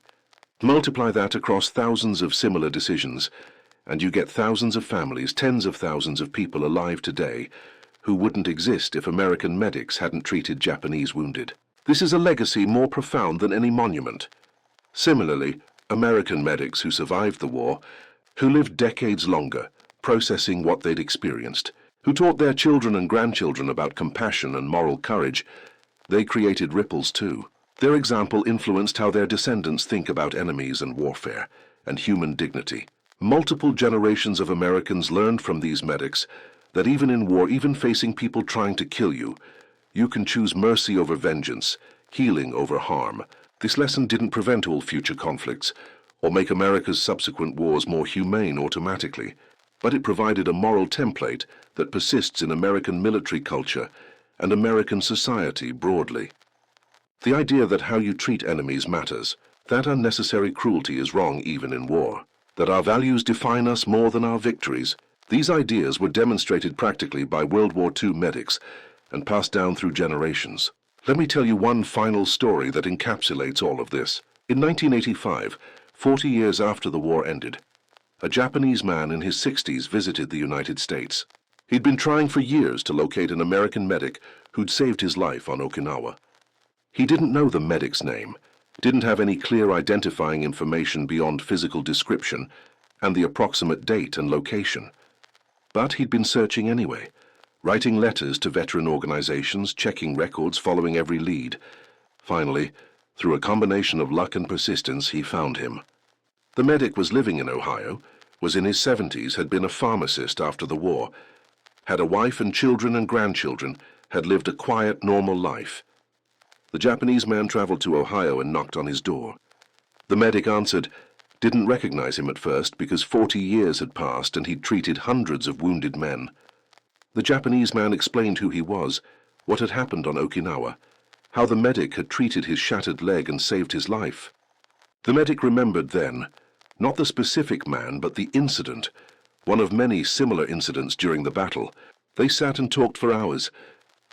Multiply that across thousands of similar decisions, and you get thousands of families, tens of thousands of people alive today who wouldn't exist if American medics hadn't treated Japanese wounded. This is a legacy more profound than any monument. Similarly, American medics who survived the war, who lived decades longer, processing what they'd experienced, who taught their children and grandchildren about compassion and moral courage, they created ripples too. Their example influenced how their descendants think about enemies and warfare, and human dignity. Multiple generations of Americans learned from these medics that even in war, even facing people trying to kill you, you can choose mercy over vengeance, healing over harm. This lesson didn't prevent all future conflicts, or make America's subsequent wars more humane automatically, but it provided a moral template that persists in American military culture and American society broadly. The idea that how you treat enemies matters, that unnecessary cruelty is wrong even in war, that our values define us more than our victories, these ideas were demonstrated practically by World War II medics and passed down through generations. Let me tell you one final story that encapsulates all of this. In 1985, 40 years after the war ended, a Japanese man in his 60s visited the United States. He'd been trying for years to locate an American medic who'd saved his life on Okinawa. He didn't know the medic's name, didn't have any clear identifying information beyond physical description and the approximate date and location. But he'd been searching anyway, writing letters to veteran organizations, checking records, following every lead. Finally, through a combination of luck and persistence, he found him. The medic was living in Ohio, was in his 70s, had been a pharmacist after the war, had a wife and children and grandchildren, had lived a quiet, normal life. The Japanese man traveled to Ohio and knocked on his door. The medic answered, didn't recognize him at first because 40 years had passed and he'd treated hundreds of wounded men. The Japanese man explained who he was, what had happened on Okinawa, how the medic had treated his shattered leg and saved his life. The medic remembered then, not the specific man, but the incident, one of many similar incidents during the battle. They sat and talked for hours.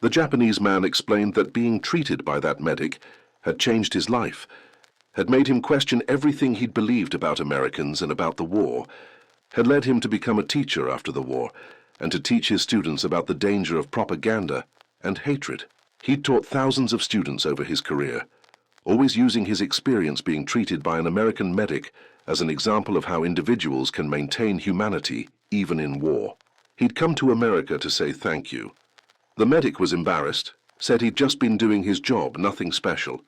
The Japanese man explained that being treated by that medic had changed his life, had made him question everything he'd believed about Americans and about the war, had led him to become a teacher after the war, and to teach his students about the danger of propaganda and hatred. He'd taught thousands of students over his career, always using his experience being treated by an American medic as an example of how individuals can maintain humanity even in war. He'd come to America to say thank you. The medic was embarrassed, said he'd just been doing his job, nothing special.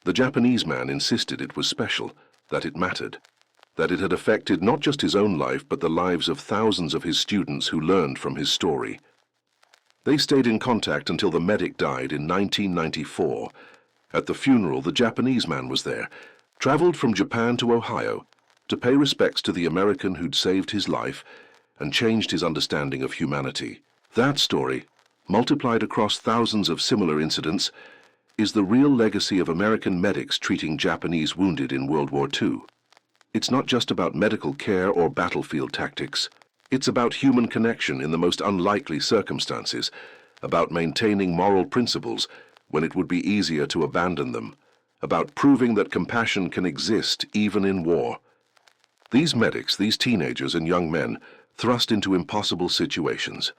The Japanese man insisted it was special, that it mattered. that it had affected not just his own life, but the lives of thousands of his students who learned from his story. They stayed in contact until the medic died in 1994. At the funeral, the Japanese man was there, traveled from Japan to Ohio to pay respects to the American who'd saved his life and changed his understanding of humanity. That story, multiplied across thousands of similar incidents, is the real legacy of American medics treating Japanese wounded in World War II. It's not just about medical care or battlefield tactics. It's about human connection in the most unlikely circumstances, about maintaining moral principles when it would be easier to abandon them, about proving that compassion can exist even in war. These medics, these teenagers and young men, thrust into impossible situations,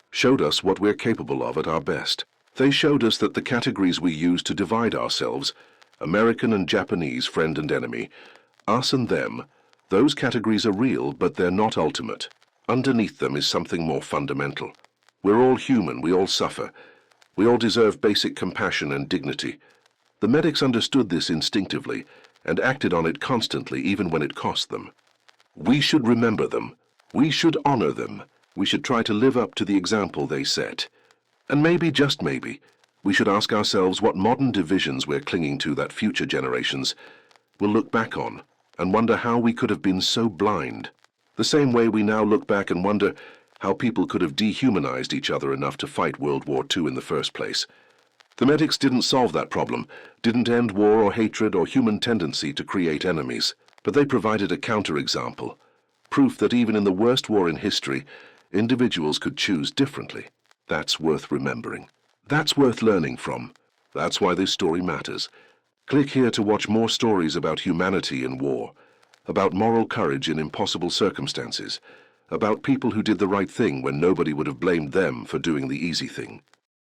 showed us what we're capable of at our best. They showed us that the categories we use to divide ourselves, American and Japanese, friend and enemy, us and them, those categories are real, but they're not ultimate. Underneath them is something more fundamental. We're all human, we all suffer. We all deserve basic compassion and dignity. The medics understood this instinctively and acted on it constantly, even when it cost them. We should remember them. We should honor them. We should try to live up to the example they set. And maybe, just maybe, we should ask ourselves what modern divisions we're clinging to that future generations will look back on and wonder how we could have been so blind. The same way we now look back and wonder how people could have dehumanized each other enough to fight World War II in the first place. The medics didn't solve that problem, didn't end war or hatred or human tendency to create enemies, but they provided a counterexample, proof that even in the worst war in history, individuals could choose differently. That's worth remembering. That's worth learning from. That's why this story matters. Click here to watch more stories about humanity in war, about moral courage in impossible circumstances, about people who did the right thing when nobody would have blamed them for doing the easy thing.